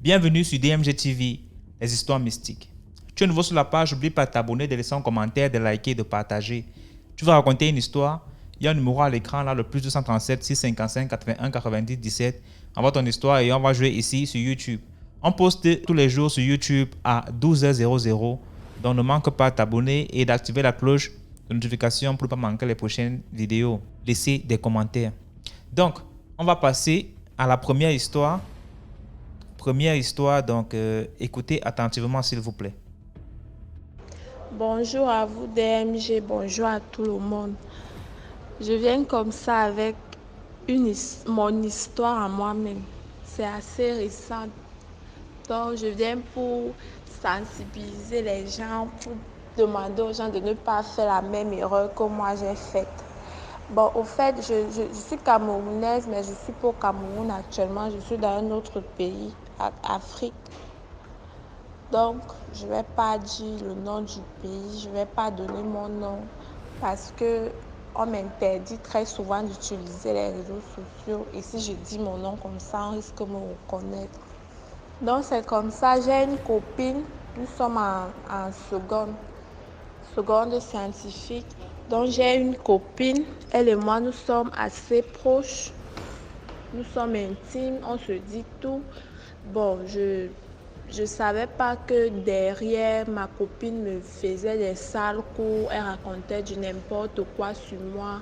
Bienvenue sur DMG TV, les histoires mystiques. Tu es nouveau sur la page, n'oublie pas de t'abonner, de laisser un commentaire, de liker, de partager. Tu vas raconter une histoire, il y a un numéro à l'écran là, le plus 237 655 81 90 17. Envoie ton histoire et on va jouer ici sur YouTube. On poste tous les jours sur YouTube à 12h00. Donc ne manque pas de t'abonner et d'activer la cloche de notification pour ne pas manquer les prochaines vidéos. Laissez des commentaires. Donc, on va passer à la première histoire. Donc écoutez attentivement s'il vous plaît. Bonjour à vous DMG, bonjour à tout le monde. Je viens comme ça avec mon histoire à moi-même. C'est assez récent. Donc je viens pour sensibiliser les gens, pour demander aux gens de ne pas faire la même erreur que moi j'ai faite. Bon, au fait, je suis camerounaise, mais je suis pas au Cameroun actuellement. Je suis dans un autre pays, Afrique. Donc, je ne vais pas dire le nom du pays, je ne vais pas donner mon nom parce qu'on m'interdit très souvent d'utiliser les réseaux sociaux. Et si je dis mon nom comme ça, on risque de me reconnaître. Donc, c'est comme ça, j'ai une copine, nous sommes en seconde scientifique. Donc, j'ai une copine, elle et moi, nous sommes assez proches, nous sommes intimes, on se dit tout. Bon, je ne savais pas que derrière ma copine me faisait des sales coups, elle racontait du n'importe quoi sur moi.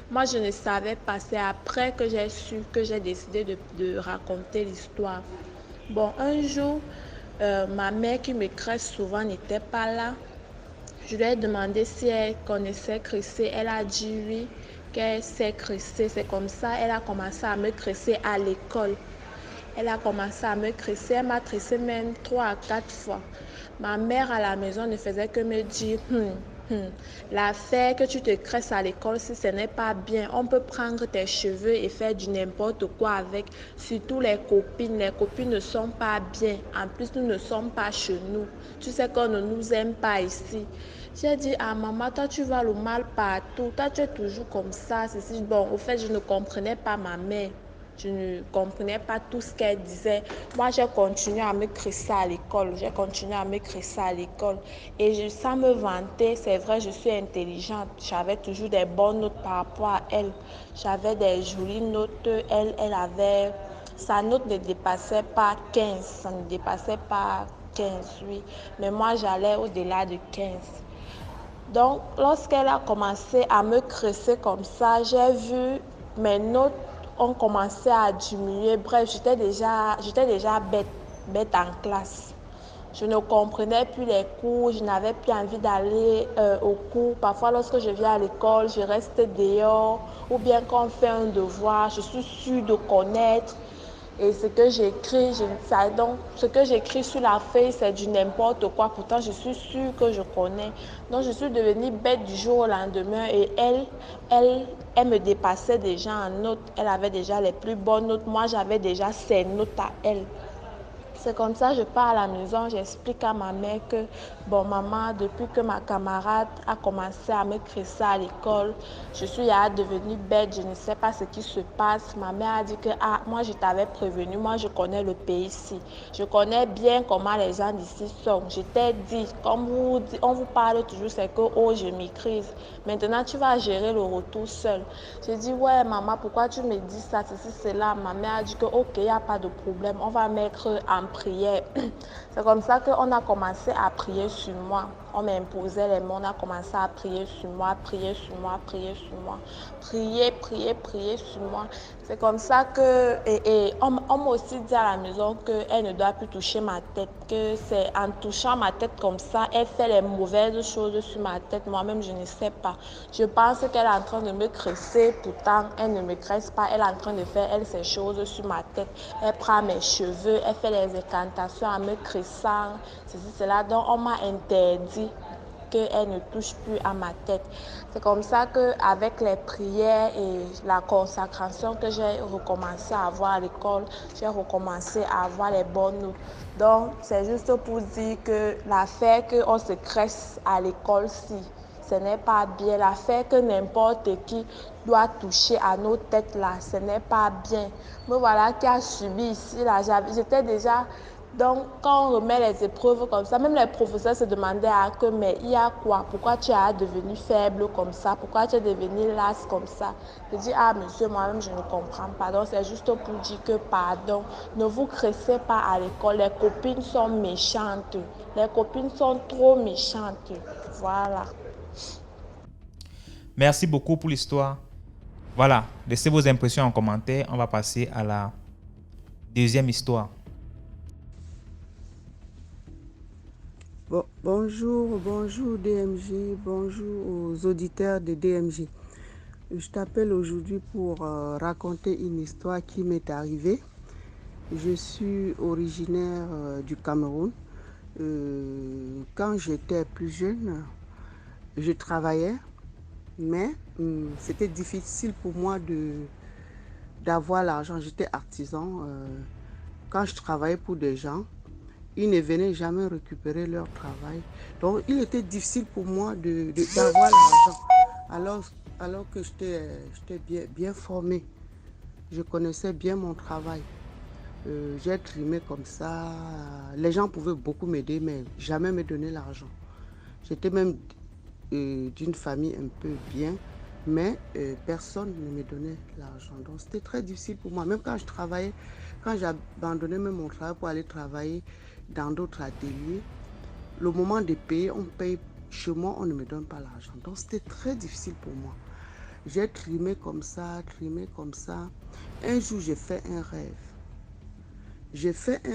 Moi, je ne savais pas, c'est après que j'ai su, que j'ai décidé de raconter l'histoire. Bon, un jour, ma mère qui me crèche souvent n'était pas là. Je lui ai demandé si elle connaissait Chrissy. Elle a dit oui, qu'elle sait Chrissy. C'est comme ça, elle a commencé à me cresser à l'école. Elle a commencé à me cresser. Elle m'a tressé même 3 à 4 fois. Ma mère à la maison ne faisait que me dire l'affaire que tu te cresses à l'école, si ce n'est pas bien, on peut prendre tes cheveux et faire du n'importe quoi avec. Surtout les copines. Les copines ne sont pas bien. En plus, nous ne sommes pas chez nous. Tu sais qu'on ne nous aime pas ici. J'ai dit à maman, toi tu vois le mal partout. Toi tu es toujours comme ça. Bon, au fait, je ne comprenais pas ma mère. Je ne comprenais pas tout ce qu'elle disait. Moi, j'ai continué à me cresser à l'école. Et sans me vanter, c'est vrai, je suis intelligente. J'avais toujours des bonnes notes par rapport à elle. J'avais des jolies notes. Elle avait... Sa note ne dépassait pas 15. Ça ne dépassait pas 15, oui. Mais moi, j'allais au-delà de 15. Donc, lorsqu'elle a commencé à me cresser comme ça, j'ai vu mes notes ont commencé à diminuer. Bref, j'étais déjà bête en classe. Je ne comprenais plus les cours, je n'avais plus envie d'aller aux cours. Parfois, lorsque je viens à l'école, je reste dehors. Ou bien quand on fait un devoir, je suis sûre de connaître. Et ce que j'écris, ce que j'écris sur la feuille, c'est du n'importe quoi. Pourtant, je suis sûre que je connais. Donc, je suis devenue bête du jour au lendemain. Et elle me dépassait déjà en notes. Elle avait déjà les plus bonnes notes. Moi, j'avais déjà ses notes à elle. C'est comme ça, je pars à la maison, j'explique à ma mère que, bon, maman, depuis que ma camarade a commencé à me cresser à l'école, je suis devenue bête, je ne sais pas ce qui se passe. Ma mère a dit que, moi, je t'avais prévenu, moi, je connais le pays ici. Je connais bien comment les gens d'ici sont. Je t'ai dit, comme on vous parle toujours, c'est que, oh, je maîtrise. Maintenant, tu vas gérer le retour seul. J'ai dit, ouais, maman, pourquoi tu me dis ça, ceci, cela. Ma mère a dit que, ok, il n'y a pas de problème, on va mettre en prière. C'est comme ça qu'on a commencé à prier sur moi. On m'imposait les mots, on a commencé à prier sur moi, prier sur moi. Prier sur moi. C'est comme ça que... Et on m'a aussi dit à la maison qu'elle ne doit plus toucher ma tête, que c'est en touchant ma tête comme ça, elle fait les mauvaises choses sur ma tête. Moi-même, je ne sais pas. Je pense qu'elle est en train de me cresser, pourtant, elle ne me cresse pas. Elle est en train de faire, ces choses sur ma tête. Elle prend mes cheveux, elle fait les incantations en me cressant, ceci, cela. Donc, on m'a interdit qu'elle ne touche plus à ma tête. C'est comme ça qu'avec les prières et la consécration que j'ai recommencé à avoir à l'école, j'ai recommencé à avoir les bonnes notes. Donc, c'est juste pour dire que l'affaire qu'on se cresse à l'école, si, ce n'est pas bien. L'affaire que n'importe qui doit toucher à nos têtes là, ce n'est pas bien. Me voilà qui a subi ici là, j'étais déjà... Donc, quand on remet les épreuves comme ça, même les professeurs se demandaient mais il y a quoi? Pourquoi tu es devenu faible comme ça? Pourquoi tu es devenu lasse comme ça? Je dis, monsieur, moi-même, je ne comprends pas. Donc, c'est juste pour dire que, pardon, ne vous cressez pas à l'école. Les copines sont méchantes. Les copines sont trop méchantes. Voilà. Merci beaucoup pour l'histoire. Voilà, laissez vos impressions en commentaire. On va passer à la deuxième histoire. Bonjour DMJ, bonjour aux auditeurs de DMJ. Je t'appelle aujourd'hui pour raconter une histoire qui m'est arrivée. Je suis originaire du Cameroun. Quand j'étais plus jeune, je travaillais, mais c'était difficile pour moi d'avoir l'argent. J'étais artisan. Quand je travaillais pour des gens, ils ne venaient jamais récupérer leur travail. Donc, il était difficile pour moi d'avoir l'argent. Alors que j'étais bien formée. Je connaissais bien mon travail. J'ai trimé comme ça. Les gens pouvaient beaucoup m'aider, mais jamais me donner l'argent. J'étais même d'une famille un peu bien, mais personne ne me donnait l'argent. Donc, c'était très difficile pour moi. Même quand je travaillais, quand j'abandonnais même mon travail pour aller travailler dans d'autres ateliers, le moment de payer, on paye chez moi, on ne me donne pas l'argent. Donc, c'était très difficile pour moi. J'ai trimé comme ça. Un jour, j'ai fait un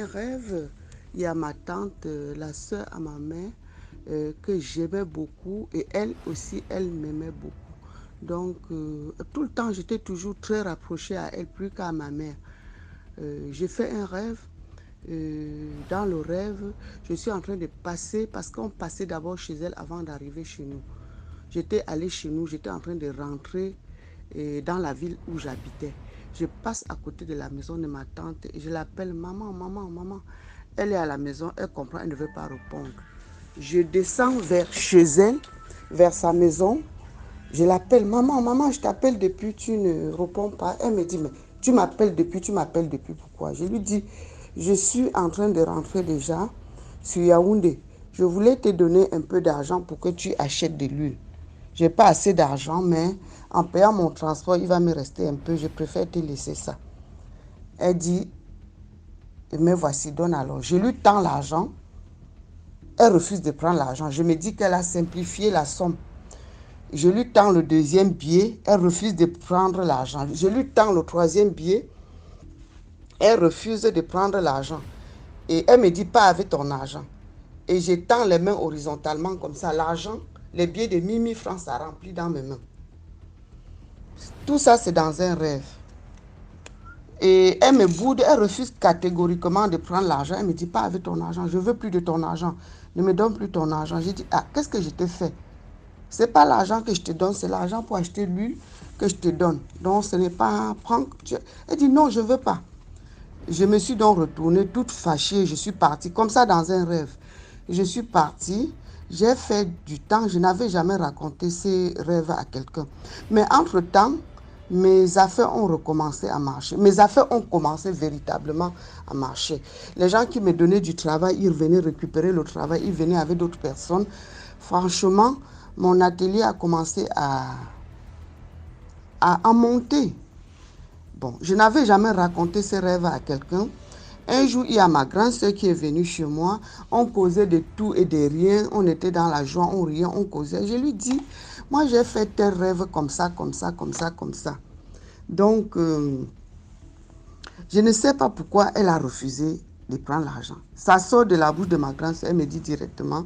rêve. Il y a ma tante, la sœur à ma mère, que j'aimais beaucoup, et elle aussi, elle m'aimait beaucoup. Donc, tout le temps, j'étais toujours très rapprochée à elle, plus qu'à ma mère. J'ai fait un rêve. Dans le rêve, je suis en train de passer, parce qu'on passait d'abord chez elle avant d'arriver chez nous. J'étais allée chez nous, j'étais en train de rentrer dans la ville où j'habitais. Je passe à côté de la maison de ma tante et je l'appelle maman. Elle est à la maison, elle comprend, elle ne veut pas répondre. Je descends vers chez elle, vers sa maison. Je l'appelle maman, je t'appelle depuis, tu ne réponds pas. Elle me dit, mais tu m'appelles depuis pourquoi? Je lui dis, je suis en train de rentrer déjà sur Yaoundé. Je voulais te donner un peu d'argent pour que tu achètes de l'huile. Je n'ai pas assez d'argent, mais en payant mon transport, il va me rester un peu. Je préfère te laisser ça. Elle dit, mais voici, donne alors. Je lui tends l'argent. Elle refuse de prendre l'argent. Je me dis qu'elle a simplifié la somme. Je lui tends le deuxième billet. Elle refuse de prendre l'argent. Je lui tends le troisième billet. Elle refuse de prendre l'argent. Et elle me dit, pas avec ton argent. Et je tends les mains horizontalement comme ça. L'argent, les billets de 1000 francs, ça remplit dans mes mains. Tout ça, c'est dans un rêve. Et elle me boude, elle refuse catégoriquement de prendre l'argent. Elle me dit, pas avec ton argent, je ne veux plus de ton argent. Ne me donne plus ton argent. J'ai dit, qu'est-ce que je te fais? Ce n'est pas l'argent que je te donne, c'est l'argent pour acheter l'huile que je te donne. Donc, ce n'est pas... Elle dit, non, je ne veux pas. Je me suis donc retournée toute fâchée. Je suis partie comme ça dans un rêve. Je suis partie. J'ai fait du temps. Je n'avais jamais raconté ces rêves à quelqu'un. Mais entre-temps, mes affaires ont recommencé à marcher. Mes affaires ont commencé véritablement à marcher. Les gens qui me donnaient du travail, ils venaient récupérer le travail. Ils venaient avec d'autres personnes. Franchement, mon atelier a commencé à monter. Bon, je n'avais jamais raconté ces rêves à quelqu'un. Un jour, il y a ma grande soeur qui est venue chez moi. On causait de tout et de rien. On était dans la joie, on riait, on causait. Je lui dis, moi j'ai fait tes rêves comme ça. Donc, je ne sais pas pourquoi elle a refusé de prendre l'argent. Ça sort de la bouche de ma grande soeur. Elle me dit directement,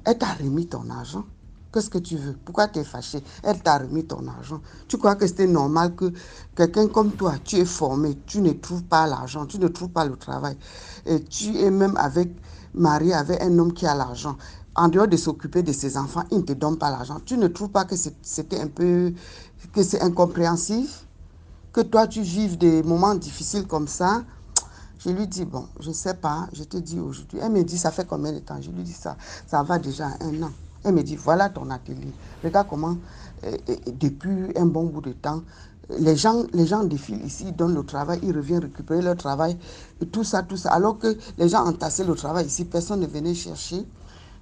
elle t'a remis ton argent. Qu'est-ce que tu veux? Pourquoi tu es fâché? Elle t'a remis ton argent. Tu crois que c'était normal que quelqu'un comme toi, tu es formé, tu ne trouves pas l'argent, tu ne trouves pas le travail. Et tu es même marié avec un homme qui a l'argent. En dehors de s'occuper de ses enfants, il ne te donne pas l'argent. Tu ne trouves pas que c'était un peu... que c'est incompréhensif? Que toi, tu vives des moments difficiles comme ça? Je lui dis, je ne sais pas, je te dis aujourd'hui. Elle me dit, ça fait combien de temps? Je lui dis, ça va déjà 1 an. Elle me dit, voilà ton atelier. Regarde comment, depuis un bon bout de temps, les gens défilent ici, ils donnent le travail, ils reviennent récupérer leur travail, et tout ça. Alors que les gens entassaient le travail ici, personne ne venait chercher.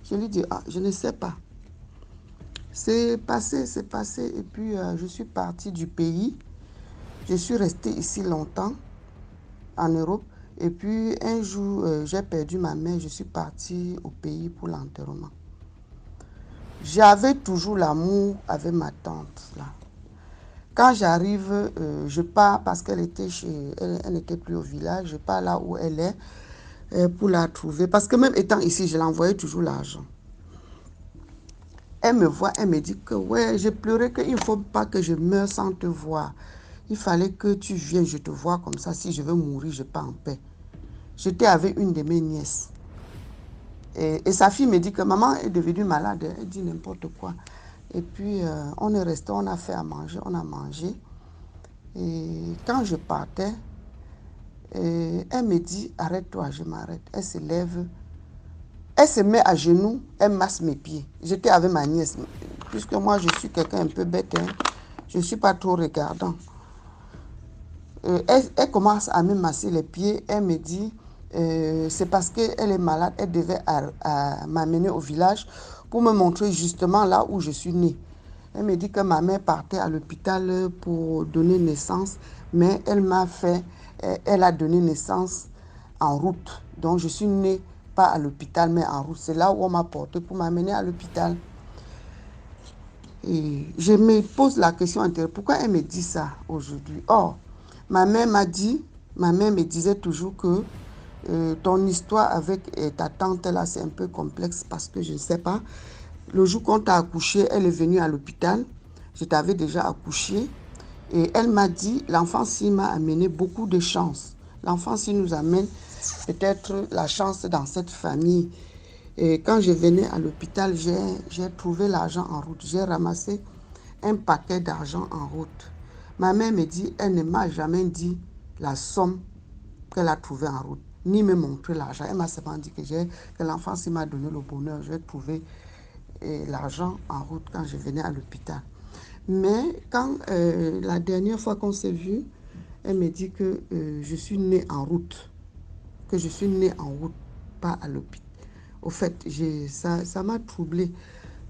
Je lui dis, je ne sais pas. C'est passé. Et puis, je suis partie du pays. Je suis restée ici longtemps, en Europe. Et puis, un jour, j'ai perdu ma mère. Je suis partie au pays pour l'enterrement. J'avais toujours l'amour avec ma tante, là. Quand j'arrive, je pars parce qu'elle était elle n'était plus au village. Je pars là où elle est pour la trouver. Parce que même étant ici, je l'envoyais toujours l'argent. Elle me voit, elle me dit que ouais, j'ai pleuré, qu'il ne faut pas que je meure sans te voir. Il fallait que tu viennes, je te vois comme ça. Si je veux mourir, je pars en paix. J'étais avec une de mes nièces. Et sa fille me dit que maman est devenue malade. Elle dit n'importe quoi. Et puis, on est resté, on a fait à manger, on a mangé. Et quand je partais, elle me dit, arrête-toi, je m'arrête. Elle se lève, elle se met à genoux, elle masse mes pieds. J'étais avec ma nièce, puisque moi je suis quelqu'un un peu bête, hein. Je ne suis pas trop regardant. Elle commence à me masser les pieds, elle me dit, c'est parce qu'elle est malade, elle devait m'amener au village pour me montrer justement là où je suis née. Elle me dit que ma mère partait à l'hôpital pour donner naissance, mais elle a donné naissance en route. Donc je suis née pas à l'hôpital, mais en route. C'est là où on m'a porté pour m'amener à l'hôpital. Et je me pose la question intérieure, pourquoi elle me dit ça aujourd'hui? Or, ma mère me disait toujours que ton histoire avec ta tante là, c'est un peu complexe parce que je ne sais pas. Le jour qu'on t'a accouché, elle est venue à l'hôpital. Je t'avais déjà accouché. Et elle m'a dit, l'enfant-ci m'a amené beaucoup de chance. L'enfant-ci nous amène peut-être la chance dans cette famille. Et quand je venais à l'hôpital, j'ai trouvé l'argent en route. J'ai ramassé un paquet d'argent en route. Ma mère me dit, elle ne m'a jamais dit la somme qu'elle a trouvée en route, ni me montrer l'argent. Elle m'a seulement dit que l'enfant-ci m'a donné le bonheur. J'ai trouvé l'argent en route quand je venais à l'hôpital. Mais quand la dernière fois qu'on s'est vu, elle me dit que je suis née en route. Que je suis née en route, pas à l'hôpital. Au fait, ça m'a troublée.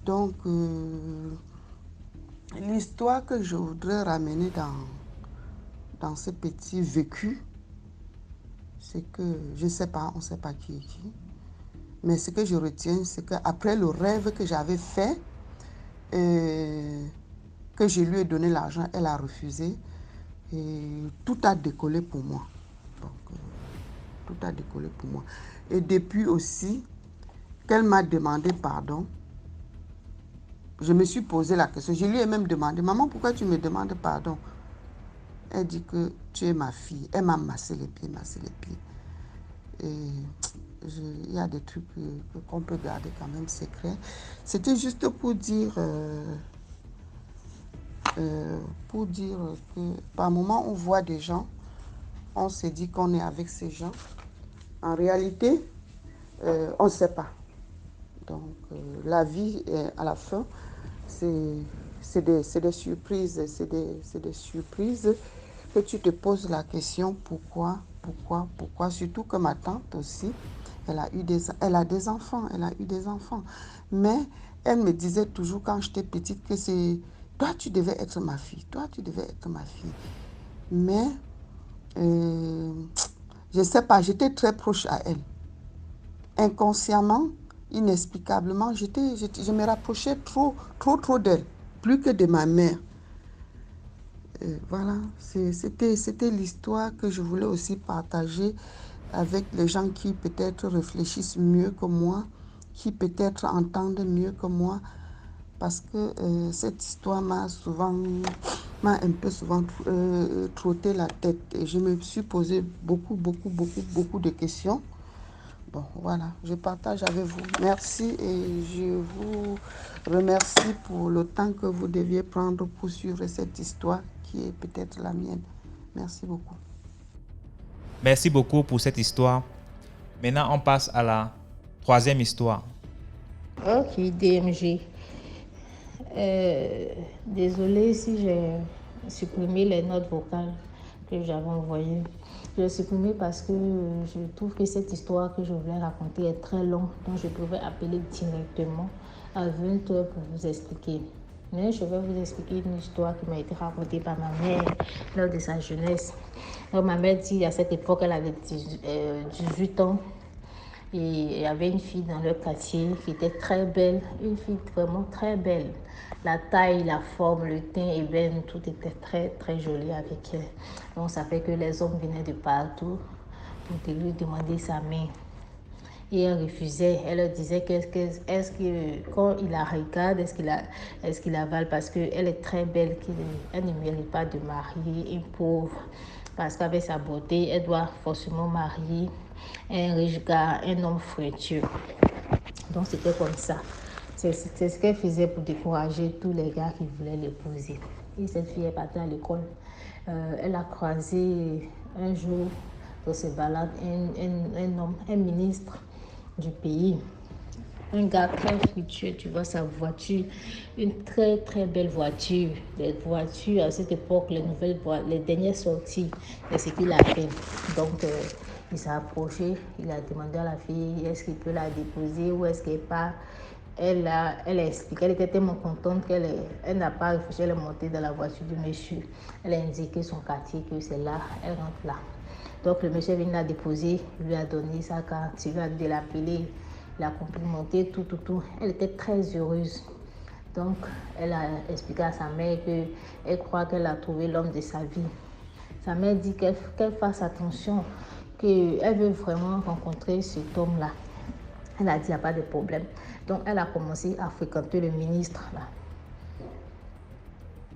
Donc, l'histoire que je voudrais ramener dans ce petit vécu, c'est que je ne sais pas, on ne sait pas qui est qui. Mais ce que je retiens, c'est qu'après le rêve que j'avais fait, que je lui ai donné l'argent, elle a refusé. Et tout a décollé pour moi. Donc, tout a décollé pour moi. Et depuis aussi qu'elle m'a demandé pardon, je me suis posé la question. Je lui ai même demandé, maman, pourquoi tu me demandes pardon? Elle dit que tu es ma fille. Elle m'a massé les pieds. Et il y a des trucs qu'on peut garder quand même secrets. C'était juste pour dire que par moment on voit des gens, on se dit qu'on est avec ces gens. En réalité, on ne sait pas. Donc la vie, à la fin, c'est des surprises. C'est des surprises que tu te poses la question pourquoi. Surtout que ma tante aussi, elle a des enfants. Mais elle me disait toujours quand j'étais petite que c'est toi tu devais être ma fille. Mais je ne sais pas, j'étais très proche à elle. Inconsciemment, inexplicablement, je me rapprochais trop d'elle, plus que de ma mère. Voilà, c'était l'histoire que je voulais aussi partager avec les gens qui peut-être réfléchissent mieux que moi, qui peut-être entendent mieux que moi, parce que cette histoire m'a un peu souvent trotté la tête et je me suis posé beaucoup de questions. Bon, voilà, je partage avec vous. Merci et je vous remercie pour le temps que vous deviez prendre pour suivre cette histoire qui est peut-être la mienne. Merci beaucoup. Merci beaucoup pour cette histoire. Maintenant, on passe à la troisième histoire. Ok, DMG. Désolée si j'ai supprimé les notes vocales que j'avais envoyées. Je l'ai supprimé parce que je trouve que cette histoire que je voulais raconter est très longue, donc je pouvais appeler directement à 20 heures pour vous expliquer. Mais je vais vous expliquer une histoire qui m'a été racontée par ma mère lors de sa jeunesse. Donc, ma mère dit à cette époque, elle avait 18 ans. Et il y avait une fille dans le quartier qui était très belle, une fille vraiment très belle. La taille, la forme, le teint ébène, tout était très très joli avec elle. Donc ça fait que les hommes venaient de partout pour lui demander sa main. Et elle refusait. Elle leur disait est-ce que quand il la regarde, est-ce qu'il avale parce qu'elle est très belle, qu'elle ne mérite pas de marier une pauvre. Parce qu'avec sa beauté, elle doit forcément marier un riche gars, un homme fructueux. Donc c'était comme ça. C'est ce qu'elle faisait pour décourager tous les gars qui voulaient l'épouser. Et cette fille est partie à l'école. Elle a croisé un jour dans ses balades un homme, un ministre du pays. Un gars très fructueux, tu vois sa voiture, une très très belle voiture. Les voitures à cette époque, les dernières sorties, c'est ce qu'il a fait. Donc il s'est approché, il a demandé à la fille est-ce qu'il peut la déposer ou est-ce qu'elle part. Elle a expliqué, elle était tellement contente qu'elle n'a pas réfléchi, elle est montée dans la voiture du monsieur. Elle a indiqué son quartier, que c'est là, elle rentre là. Donc le monsieur vient la déposer, lui a donné sa carte, il lui a dit de l'appeler, l'a complimenté, tout. Elle était très heureuse. Donc elle a expliqué à sa mère qu'elle croit qu'elle a trouvé l'homme de sa vie. Sa mère dit qu'elle fasse attention, qu'elle veut vraiment rencontrer cet homme-là. Elle a dit, il n'y a pas de problème. Donc, elle a commencé à fréquenter le ministre. Là.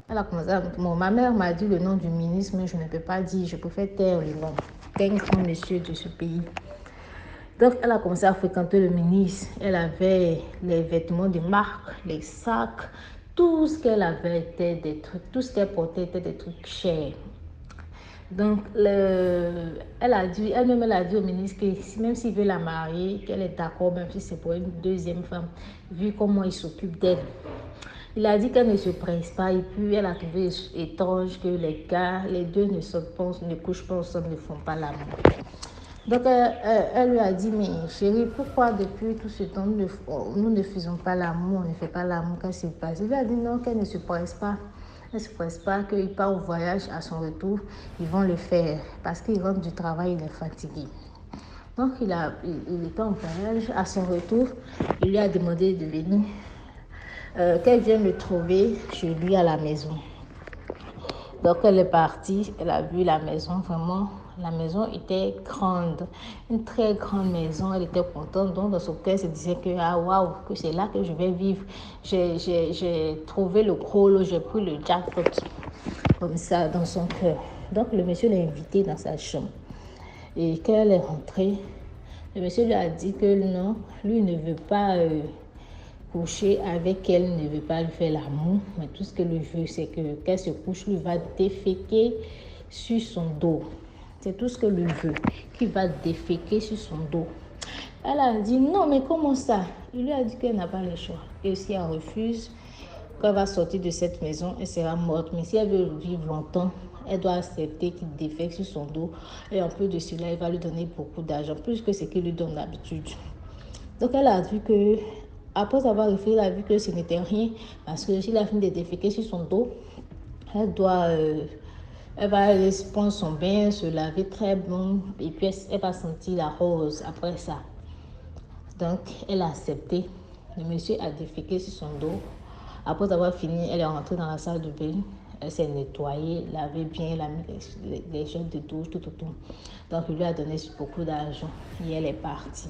Elle a commencé ma mère m'a dit le nom du ministre, mais je ne peux pas dire, je préfère taire le nom. C'est un grand monsieur de ce pays. Donc, elle a commencé à fréquenter le ministre. Elle avait les vêtements de marque, les sacs, tout ce qu'elle avait était des trucs, tout ce qu'elle portait était des trucs chers. Donc, elle a dit au ministre que même s'il veut la marier, qu'elle est d'accord, même si c'est pour une deuxième femme, vu comment il s'occupe d'elle. Il a dit qu'elle ne se presse pas et puis elle a trouvé étrange que les gars, les deux ne couchent pas ensemble, ne font pas l'amour. Donc, elle lui a dit, mais chérie, pourquoi depuis tout ce temps, nous ne faisons pas l'amour, on ne fait pas l'amour, qu'est-ce qui se passe? Il lui a dit non, qu'elle ne se presse pas. Elle ne se presse pas, qu'il part au voyage, à son retour, ils vont le faire. Parce qu'il rentre du travail, il est fatigué. Donc, il était en voyage, à son retour, il lui a demandé de venir, qu'elle vienne le trouver chez lui à la maison. Donc, elle est partie, elle a vu la maison, vraiment, la maison était grande, une très grande maison, elle était contente, donc dans son cœur, elle se disait que, waouh, que c'est là que je vais vivre, j'ai trouvé le gros lot, j'ai pris le jackpot, comme ça, dans son cœur. Donc, le monsieur l'a invité dans sa chambre, et quand elle est rentrée, le monsieur lui a dit que non, lui ne veut pas coucher avec elle, ne veut pas lui faire l'amour, mais tout ce qu'elle veut, c'est qu'elle se couche, lui va déféquer sur son dos. C'est tout ce que lui veut, qu'il va déféquer sur son dos. Elle a dit non, mais comment ça? Il lui a dit qu'elle n'a pas le choix. Et si elle refuse, quand elle va sortir de cette maison, elle sera morte. Mais si elle veut vivre longtemps, elle doit accepter qu'il défèque sur son dos. Et en plus de cela, il va lui donner beaucoup d'argent, plus que ce qu'il lui donne d'habitude. Donc elle a vu que, après avoir réfléchi, elle a vu que ce n'était rien. Parce que s'il a fini de déféquer sur son dos, elle va aller prendre son bain, se laver très bon. Et puis elle va sentir la rose après ça. Donc elle a accepté. Le monsieur a déféqué sur son dos. Après avoir fini, elle est rentrée dans la salle de bain. Elle s'est nettoyée, lavé bien, elle a mis les gels de douche, tout. Donc, il lui a donné beaucoup d'argent et elle est partie.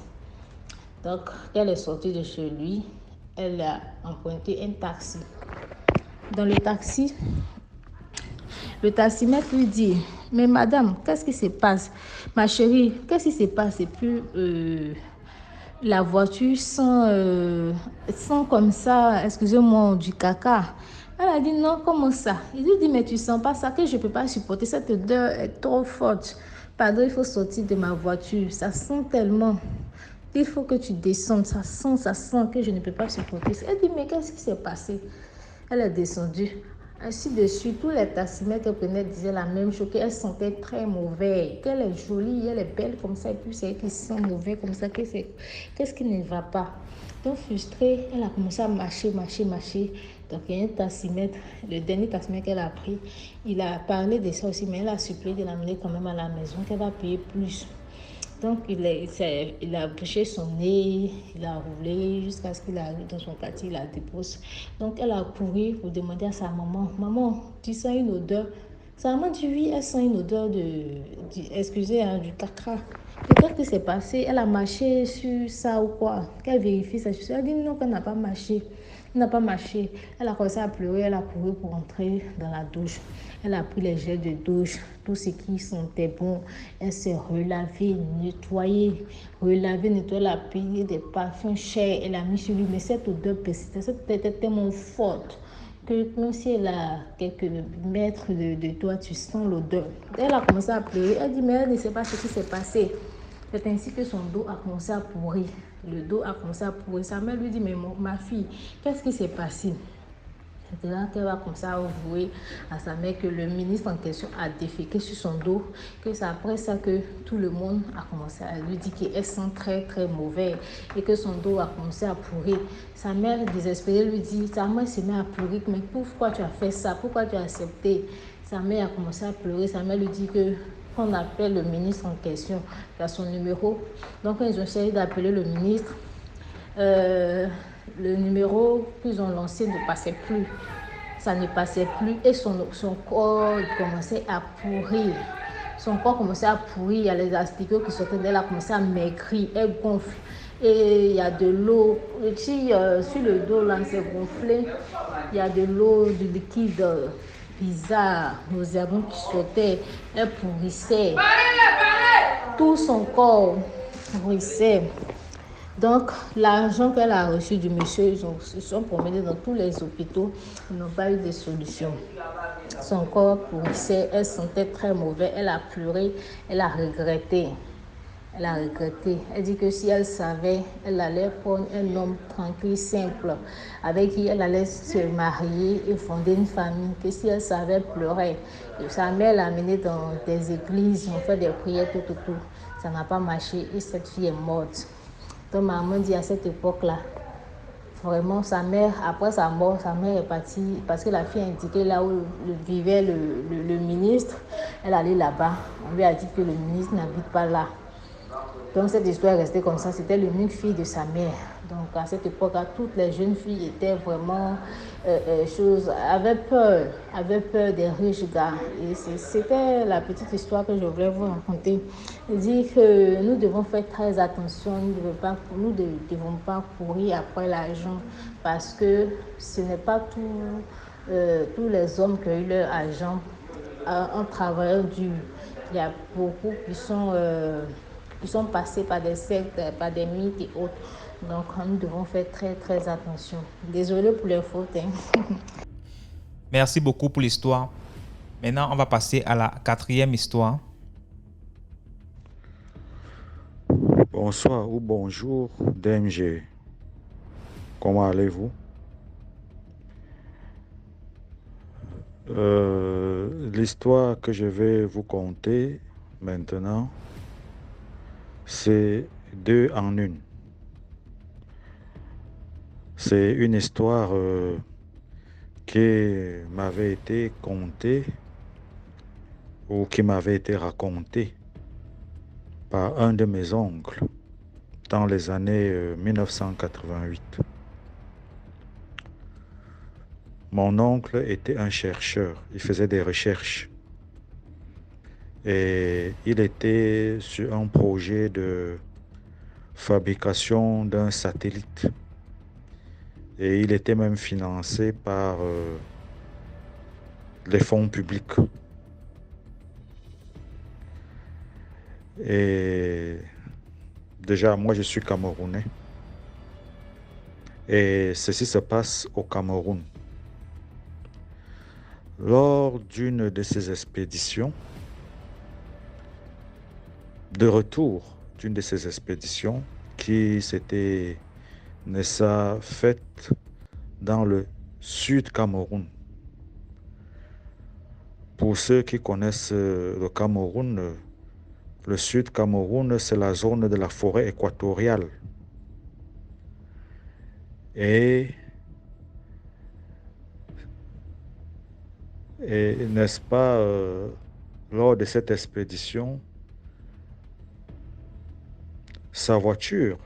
Donc, quand elle est sortie de chez lui, elle a emprunté un taxi. Dans le taximètre lui dit, mais madame, qu'est-ce qui se passe? Ma chérie, qu'est-ce qui se passe? Et puis, la voiture sent comme ça, excusez-moi, du caca. Elle a dit non, comment ça? Il lui dit, mais tu sens pas ça, que je ne peux pas supporter, cette odeur est trop forte. Pardon, il faut sortir de ma voiture, ça sent tellement. Il faut que tu descendes. Ça sent que je ne peux pas supporter. Elle dit, mais qu'est-ce qui s'est passé? Elle est descendue. Ainsi de suite, tous les taximètres qu'elle prenait disaient la même chose, qu'elle sentait très mauvais, qu'elle est jolie, elle est belle comme ça, et puis c'est elle qui sent mauvais comme ça, qu'est-ce qui ne va pas? Donc frustrée, elle a commencé à marcher. Donc il y a un taximètre, le dernier taximètre qu'elle a pris, il a parlé de ça aussi, mais elle a supplié de l'amener quand même à la maison, qu'elle va payer plus. Donc, il a bouché son nez, il a roulé jusqu'à ce qu'il arrive dans son quartier, il la dépose. Donc, elle a couru pour demander à sa maman, maman, tu sens une odeur? Sa maman dit oui, elle sent une odeur excusez, du caca. Qu'est-ce qui s'est passé? Elle a marché sur ça ou quoi? Qu'elle vérifie ça. Elle dit non, qu'elle n'a pas marché. Elle n'a pas marché. Elle a commencé à pleurer, elle a couru pour entrer dans la douche. Elle a pris les gels de douche, tout ce qui sentait bon. Elle s'est relavée, nettoyée. Elle a payé des parfums chers. Elle a mis sur lui. Mais cette odeur persistait. Cette odeur était tellement forte que même si elle a quelques mètres de toi, tu sens l'odeur. Elle a commencé à pleurer. Elle dit, mais elle ne sait pas ce qui s'est passé. C'est ainsi que son dos a commencé à pourrir. Le dos a commencé à pourrir. Sa mère lui dit, mais ma fille, qu'est-ce qui s'est passé? C'est là qu'elle va commencer à avouer à sa mère que le ministre en question a déféqué sur son dos, que c'est après ça que tout le monde a commencé à lui dire qu'elle sent très très mauvais et que son dos a commencé à pourrir. Sa mère désespérée lui dit, sa mère se met à pleurer, mais pourquoi tu as fait ça? Pourquoi tu as accepté? Sa mère a commencé à pleurer. Sa mère lui dit que qu'on appelle le ministre en question, qui a son numéro. Donc ils ont essayé d'appeler le ministre. Le numéro qu'ils ont lancé ne passait plus. Ça ne passait plus et son corps commençait à pourrir. Son corps commençait à pourrir. Il y a les asticots qui sortaient d'elle, a commencé à maigrir. Elle gonfle. Et il y a de l'eau. Sur le dos, là, c'est gonflé. Il y a de l'eau, du liquide bizarre, nauséabond qui sortait. Elle pourrissait. Tout son corps pourrissait. Donc, l'argent qu'elle a reçu du monsieur, ils se sont promenés dans tous les hôpitaux. Ils n'ont pas eu de solution. Son corps pourrissait, elle sentait très mauvais. Elle a pleuré, elle a regretté. Elle dit que si elle savait, elle allait prendre un homme tranquille, simple, avec qui elle allait se marier et fonder une famille. Que si elle savait, elle pleurait. Et sa mère l'a amenée dans des églises, ils ont fait des prières, tout. Ça n'a pas marché et cette fille est morte. Donc maman dit à cette époque-là, vraiment sa mère, après sa mort, sa mère est partie parce que la fille a indiqué là où vivait le ministre, elle allait là-bas. On lui a dit que le ministre n'habite pas là. Donc cette histoire est restée comme ça. C'était l'unique fille de sa mère. Donc à cette époque-là, toutes les jeunes filles étaient vraiment avaient peur des riches gars. Et c'était la petite histoire que je voulais vous raconter. Je dis que nous devons faire très attention. Nous ne devons pas courir après l'argent parce que ce n'est pas tous les hommes qui ont eu leur argent en travaillant dur. Il y a beaucoup qui sont passés par des sectes, par des mythes et autres. Donc, nous devons faire très, très attention. Désolée pour les fautes. Merci beaucoup pour l'histoire. Maintenant, on va passer à la 4e histoire. Bonsoir ou bonjour, DMG. Comment allez-vous? L'histoire que je vais vous conter maintenant, c'est 2 en 1. C'est une histoire qui m'avait été contée ou qui m'avait été racontée par un de mes oncles dans les années 1988. Mon oncle était un chercheur, il faisait des recherches et il était sur un projet de fabrication d'un satellite. Et il était même financé par les fonds publics. Et déjà, moi, je suis Camerounais. Et ceci se passe au Cameroun. Lors d'une de ces expéditions, de retour d'une de ces expéditions qui s'était, n'est-ce pas, faite dans le sud Cameroun. Pour ceux qui connaissent le Cameroun, le sud Cameroun, c'est la zone de la forêt équatoriale. Et, n'est-ce pas, lors de cette expédition, sa voiture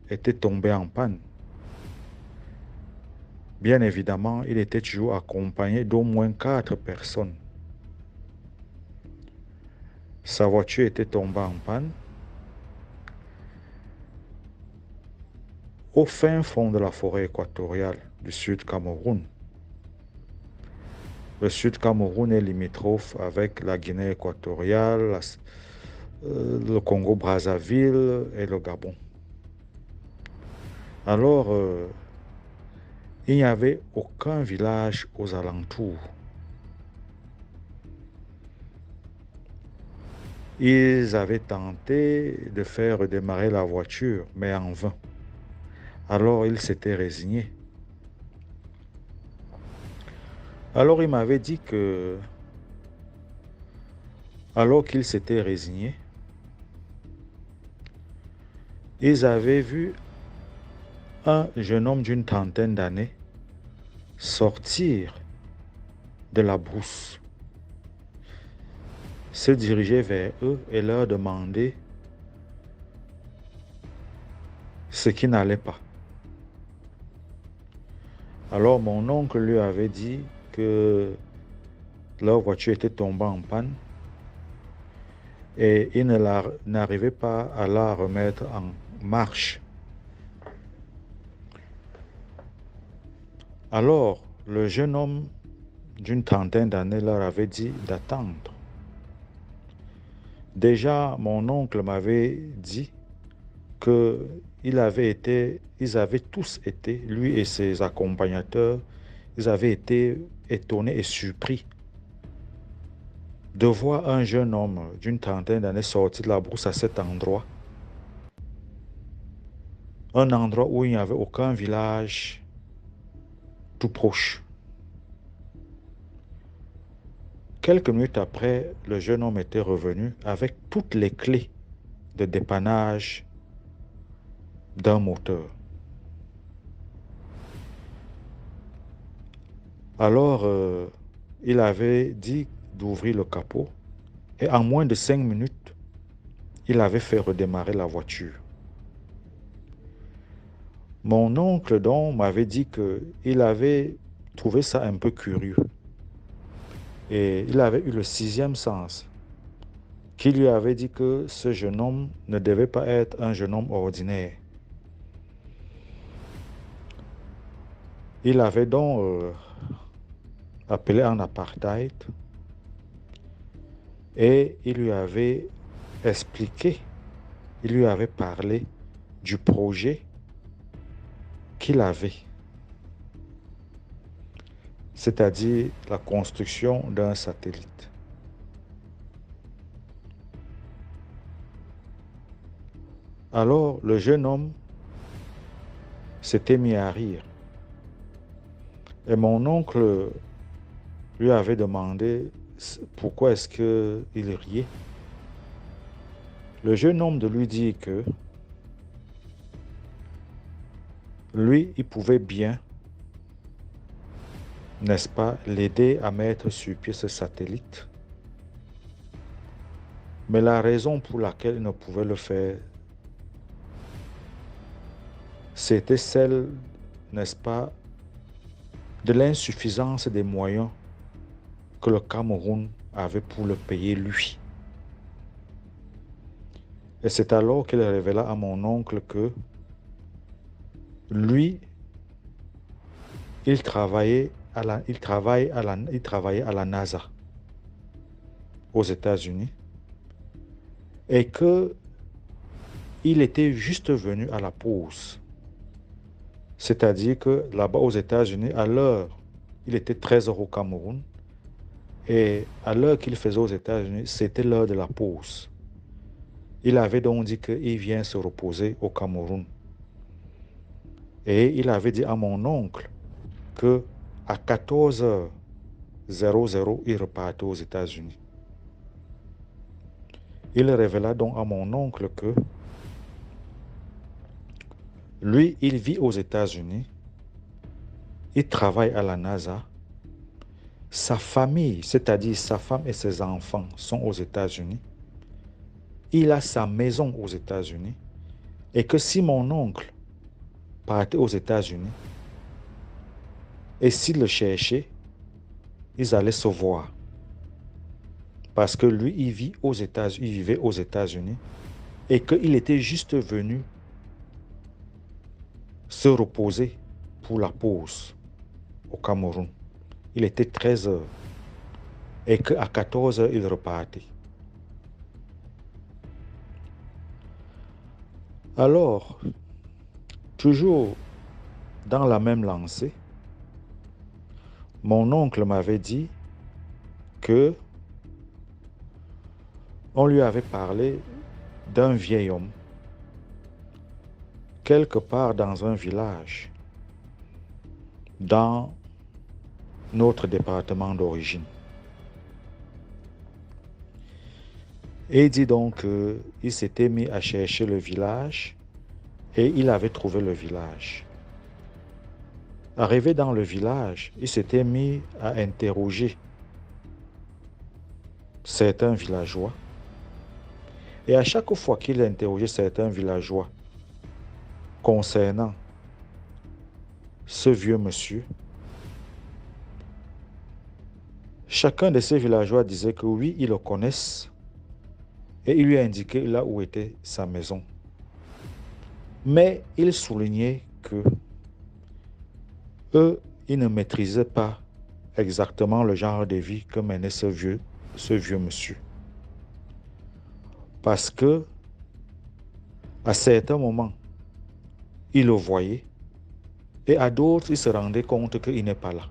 était tombée en panne. Bien évidemment, il était toujours accompagné d'au moins 4 personnes. Sa voiture était tombée en panne. Au fin fond de la forêt équatoriale du Sud Cameroun. Le Sud Cameroun est limitrophe avec la Guinée équatoriale, le Congo-Brazzaville et le Gabon. Alors, il n'y avait aucun village aux alentours. Ils avaient tenté de faire redémarrer la voiture, mais en vain. Alors, ils s'étaient résignés. Alors, il m'avait dit que, alors qu'ils s'étaient résignés, ils avaient vu un jeune homme d'une trentaine d'années sortir de la brousse, se diriger vers eux et leur demander ce qui n'allait pas. Alors mon oncle lui avait dit que leur voiture était tombée en panne et il n'arrivait pas à la remettre en marche. Alors, le jeune homme d'une trentaine d'années leur avait dit d'attendre. Déjà, mon oncle m'avait dit qu'ils avaient tous été, lui et ses accompagnateurs, ils avaient été étonnés et surpris de voir un jeune homme d'une trentaine d'années sortir de la brousse à cet endroit. Un endroit où il n'y avait aucun village tout proche. Quelques minutes après, le jeune homme était revenu avec toutes les clés de dépannage d'un moteur. Alors, il avait dit d'ouvrir le capot et en moins de 5 minutes, il avait fait redémarrer la voiture. Mon oncle donc m'avait dit qu'il avait trouvé ça un peu curieux. Et il avait eu le 6e sens, qui lui avait dit que ce jeune homme ne devait pas être un jeune homme ordinaire. Il avait donc appelé en apartheid et il lui avait expliqué, il lui avait parlé du projet qu'il avait, c'est-à-dire la construction d'un satellite. Alors le jeune homme s'était mis à rire. Et mon oncle lui avait demandé pourquoi est-ce qu'il riait. Le jeune homme de lui dit que lui, il pouvait bien, n'est-ce pas, l'aider à mettre sur pied ce satellite. Mais la raison pour laquelle il ne pouvait le faire, c'était celle, n'est-ce pas, de l'insuffisance des moyens que le Cameroun avait pour le payer lui. Et c'est alors qu'il révéla à mon oncle que lui, il travaillait à la NASA aux États-Unis et qu'il était juste venu à la pause. C'est-à-dire que là-bas aux États-Unis, à l'heure, il était 13h au Cameroun et à l'heure qu'il faisait aux États-Unis, c'était l'heure de la pause. Il avait donc dit qu'il vient se reposer au Cameroun. Et il avait dit à mon oncle que à 14h00, il repartait aux États-Unis. Il révéla donc à mon oncle que lui, il vit aux États-Unis, il travaille à la NASA, sa famille, c'est-à-dire sa femme et ses enfants, sont aux États-Unis. Il a sa maison aux États-Unis et que si mon oncle partait aux États-Unis et s'il le cherchait, ils allaient se voir. Parce que lui, il vivait aux États-Unis et qu'il était juste venu se reposer pour la pause au Cameroun. Il était 13h et qu'à 14h, il repartait. Alors, toujours dans la même lancée, mon oncle m'avait dit que on lui avait parlé d'un vieil homme quelque part dans un village dans notre département d'origine. Et il dit donc qu'il s'était mis à chercher le village et il avait trouvé le village. Arrivé dans le village, il s'était mis à interroger certains villageois. Et à chaque fois qu'il interrogeait certains villageois concernant ce vieux monsieur, chacun de ces villageois disait que oui, ils le connaissent et il lui a indiqué là où était sa maison. Mais il soulignait que eux, ils ne maîtrisaient pas exactement le genre de vie que menait ce vieux monsieur. Parce que, à certains moments, ils le voyaient et à d'autres, ils se rendaient compte qu'il n'est pas là.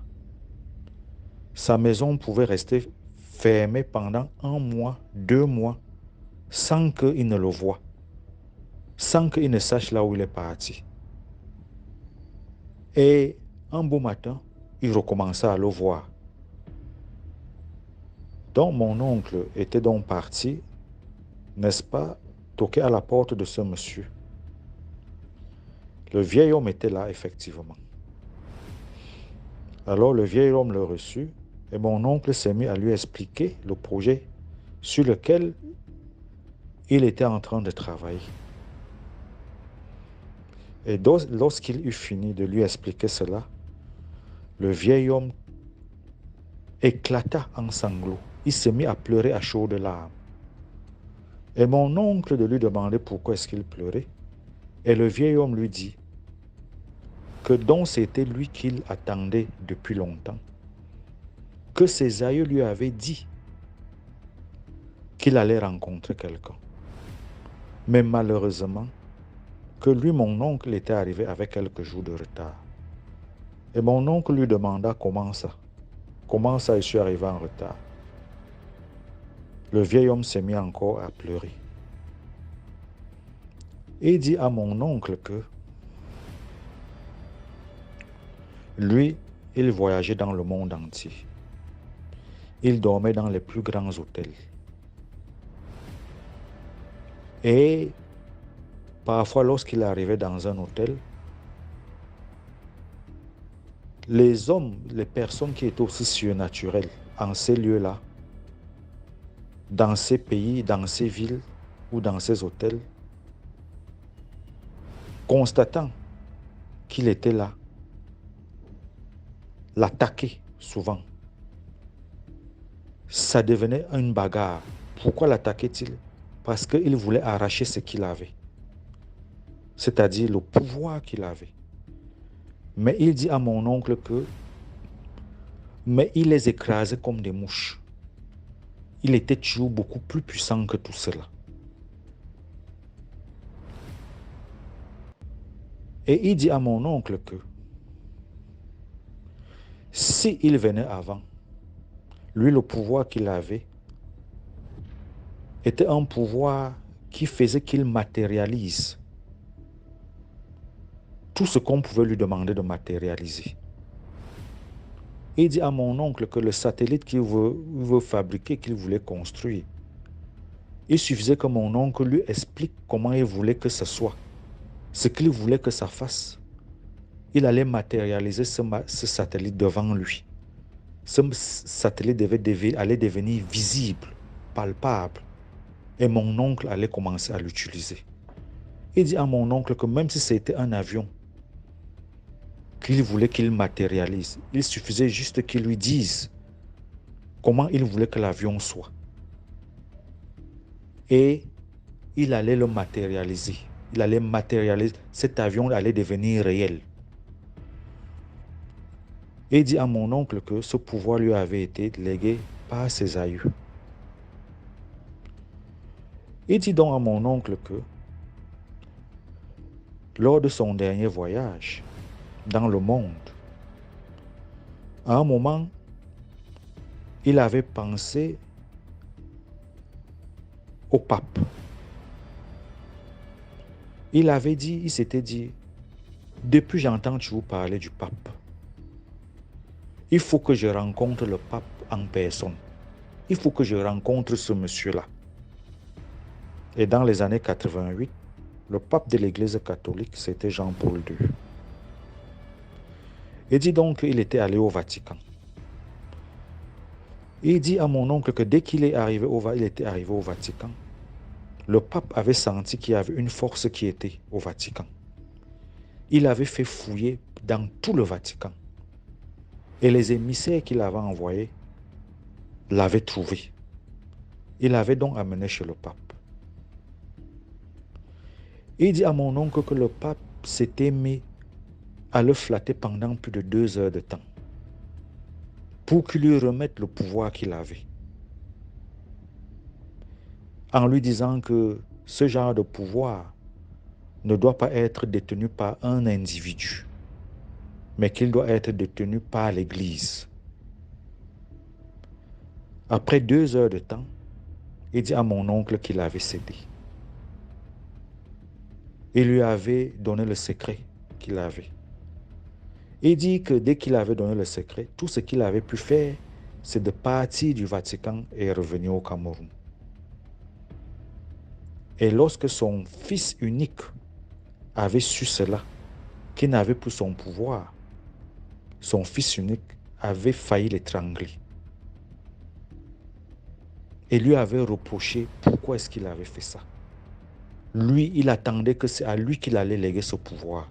Sa maison pouvait rester fermée pendant 1 mois, 2 mois, sans qu'il ne le voie, sans qu'il ne sache là où il est parti. Et un beau matin, il recommença à le voir. Donc mon oncle était donc parti, n'est-ce pas, toquer à la porte de ce monsieur. Le vieil homme était là, effectivement. Alors le vieil homme le reçut et mon oncle s'est mis à lui expliquer le projet sur lequel il était en train de travailler. Et lorsqu'il eut fini de lui expliquer cela, le vieil homme éclata en sanglots. Il s'est mis à pleurer à chaudes larmes. Et mon oncle de lui demander pourquoi est-ce qu'il pleurait. Et le vieil homme lui dit que donc c'était lui qu'il attendait depuis longtemps, que ses aïeux lui avaient dit qu'il allait rencontrer quelqu'un. Mais malheureusement, que lui, mon oncle, était arrivé avec quelques jours de retard. Et mon oncle lui demanda comment ça je suis arrivé en retard. Le vieil homme s'est mis encore à pleurer. Et il dit à mon oncle que lui, il voyageait dans le monde entier. Il dormait dans les plus grands hôtels. Et parfois, lorsqu'il arrivait dans un hôtel, les hommes, les personnes qui étaient aussi surnaturelles en ces lieux-là, dans ces pays, dans ces villes ou dans ces hôtels, constatant qu'il était là, l'attaquaient souvent. Ça devenait une bagarre. Pourquoi l'attaquait-il? Parce qu'il voulait arracher ce qu'il avait, c'est-à-dire le pouvoir qu'il avait. Mais il dit à mon oncle mais il les écrasait comme des mouches. Il était toujours beaucoup plus puissant que tout cela. Et il dit à mon oncle que s'il venait avant, lui, le pouvoir qu'il avait était un pouvoir qui faisait qu'il matérialise tout ce qu'on pouvait lui demander de matérialiser. Il dit à mon oncle que le satellite qu'il veut fabriquer, qu'il voulait construire, il suffisait que mon oncle lui explique comment il voulait que ce soit, ce qu'il voulait que ça fasse. Il allait matérialiser ce satellite devant lui. Ce satellite allait devenir visible, palpable, et mon oncle allait commencer à l'utiliser. Il dit à mon oncle que même si c'était un avion qu'il voulait qu'il matérialise, il suffisait juste qu'il lui dise comment il voulait que l'avion soit. Et il allait le matérialiser. Il allait matérialiser. Cet avion allait devenir réel. Et il dit à mon oncle que ce pouvoir lui avait été légué par ses aïeux. Il dit donc à mon oncle que lors de son dernier voyage dans le monde, à un moment, il avait pensé au pape. Il s'était dit, depuis j'entends toujours parler du pape. Il faut que je rencontre le pape en personne. Il faut que je rencontre ce monsieur-là. Et dans les années 88, le pape de l'Église catholique, c'était Jean-Paul II. Il dit donc qu'il était allé au Vatican. Il dit à mon oncle que dès qu'il était arrivé au Vatican, le pape avait senti qu'il y avait une force qui était au Vatican. Il avait fait fouiller dans tout le Vatican. Et les émissaires qu'il avait envoyés l'avaient trouvé. Il l'avait donc amené chez le pape. Il dit à mon oncle que le pape s'était mis à le flatter pendant plus de 2 heures de temps pour qu'il lui remette le pouvoir qu'il avait. En lui disant que ce genre de pouvoir ne doit pas être détenu par un individu, mais qu'il doit être détenu par l'Église. Après 2 heures de temps, il dit à mon oncle qu'il avait cédé. Il lui avait donné le secret qu'il avait. Il dit que dès qu'il avait donné le secret, tout ce qu'il avait pu faire, c'est de partir du Vatican et revenir au Cameroun. Et lorsque son fils unique avait su cela, qu'il n'avait plus son pouvoir, son fils unique avait failli l'étrangler. Et lui avait reproché pourquoi est-ce qu'il avait fait ça. Lui, il attendait que c'est à lui qu'il allait léguer ce pouvoir.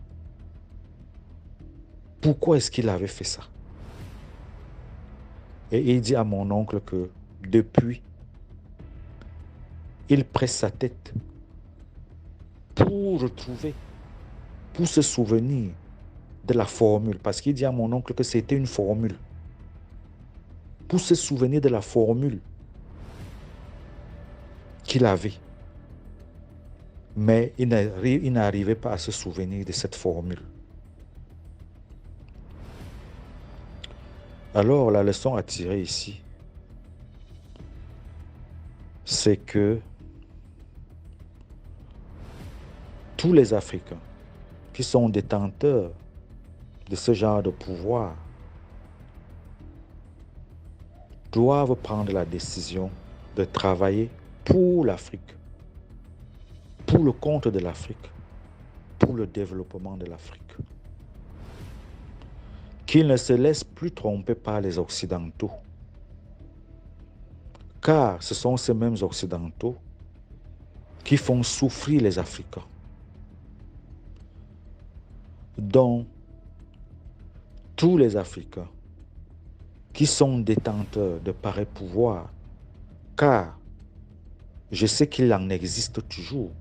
Pourquoi est-ce qu'il avait fait ça? Et il dit à mon oncle que depuis, il presse sa tête pour retrouver, pour se souvenir de la formule. Parce qu'il dit à mon oncle que c'était une formule. Pour se souvenir de la formule qu'il avait. Mais il n'arrivait pas à se souvenir de cette formule. Alors, la leçon à tirer ici, c'est que tous les Africains qui sont détenteurs de ce genre de pouvoir doivent prendre la décision de travailler pour l'Afrique, pour le compte de l'Afrique, pour le développement de l'Afrique. Qu'ils ne se laissent plus tromper par les Occidentaux, car ce sont ces mêmes Occidentaux qui font souffrir les Africains. Donc, tous les Africains qui sont détenteurs de pareils pouvoirs, car je sais qu'il en existe toujours,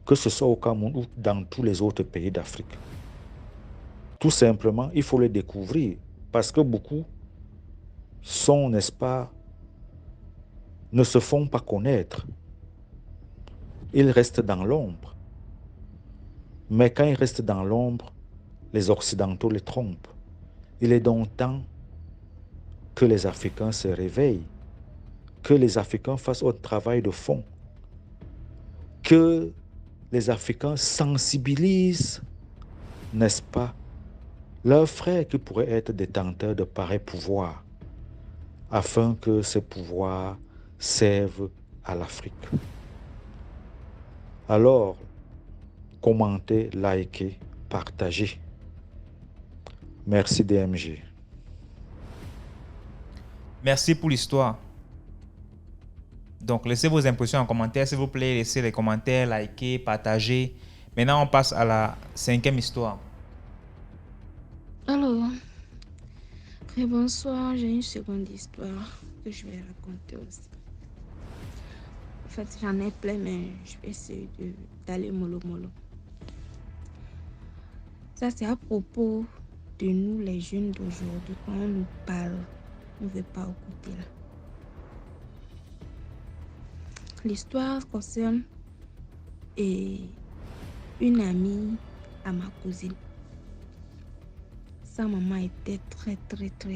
que ce soit au Cameroun ou dans tous les autres pays d'Afrique. Tout simplement, il faut les découvrir parce que beaucoup sont, n'est-ce pas, ne se font pas connaître. Ils restent dans l'ombre. Mais quand ils restent dans l'ombre, les Occidentaux les trompent. Il est donc temps que les Africains se réveillent, que les Africains fassent un travail de fond que les Africains sensibilisent, n'est-ce pas, leurs frères qui pourraient être détenteurs de pareils pouvoirs, afin que ces pouvoirs servent à l'Afrique. Alors, commentez, likez, partagez. Merci DMG. Merci pour l'histoire. Donc, laissez vos impressions en commentaire, s'il vous plaît. Laissez les commentaires, likez, partagez. Maintenant, on passe à la 5e histoire. Alors, très bonsoir. J'ai une seconde histoire que je vais raconter aussi. En fait, j'en ai plein, mais je vais essayer d'aller mollo. Ça, c'est à propos de nous, les jeunes d'aujourd'hui. Quand on nous parle, on ne veut pas écouter là. L'histoire concerne une amie à ma cousine. Sa maman était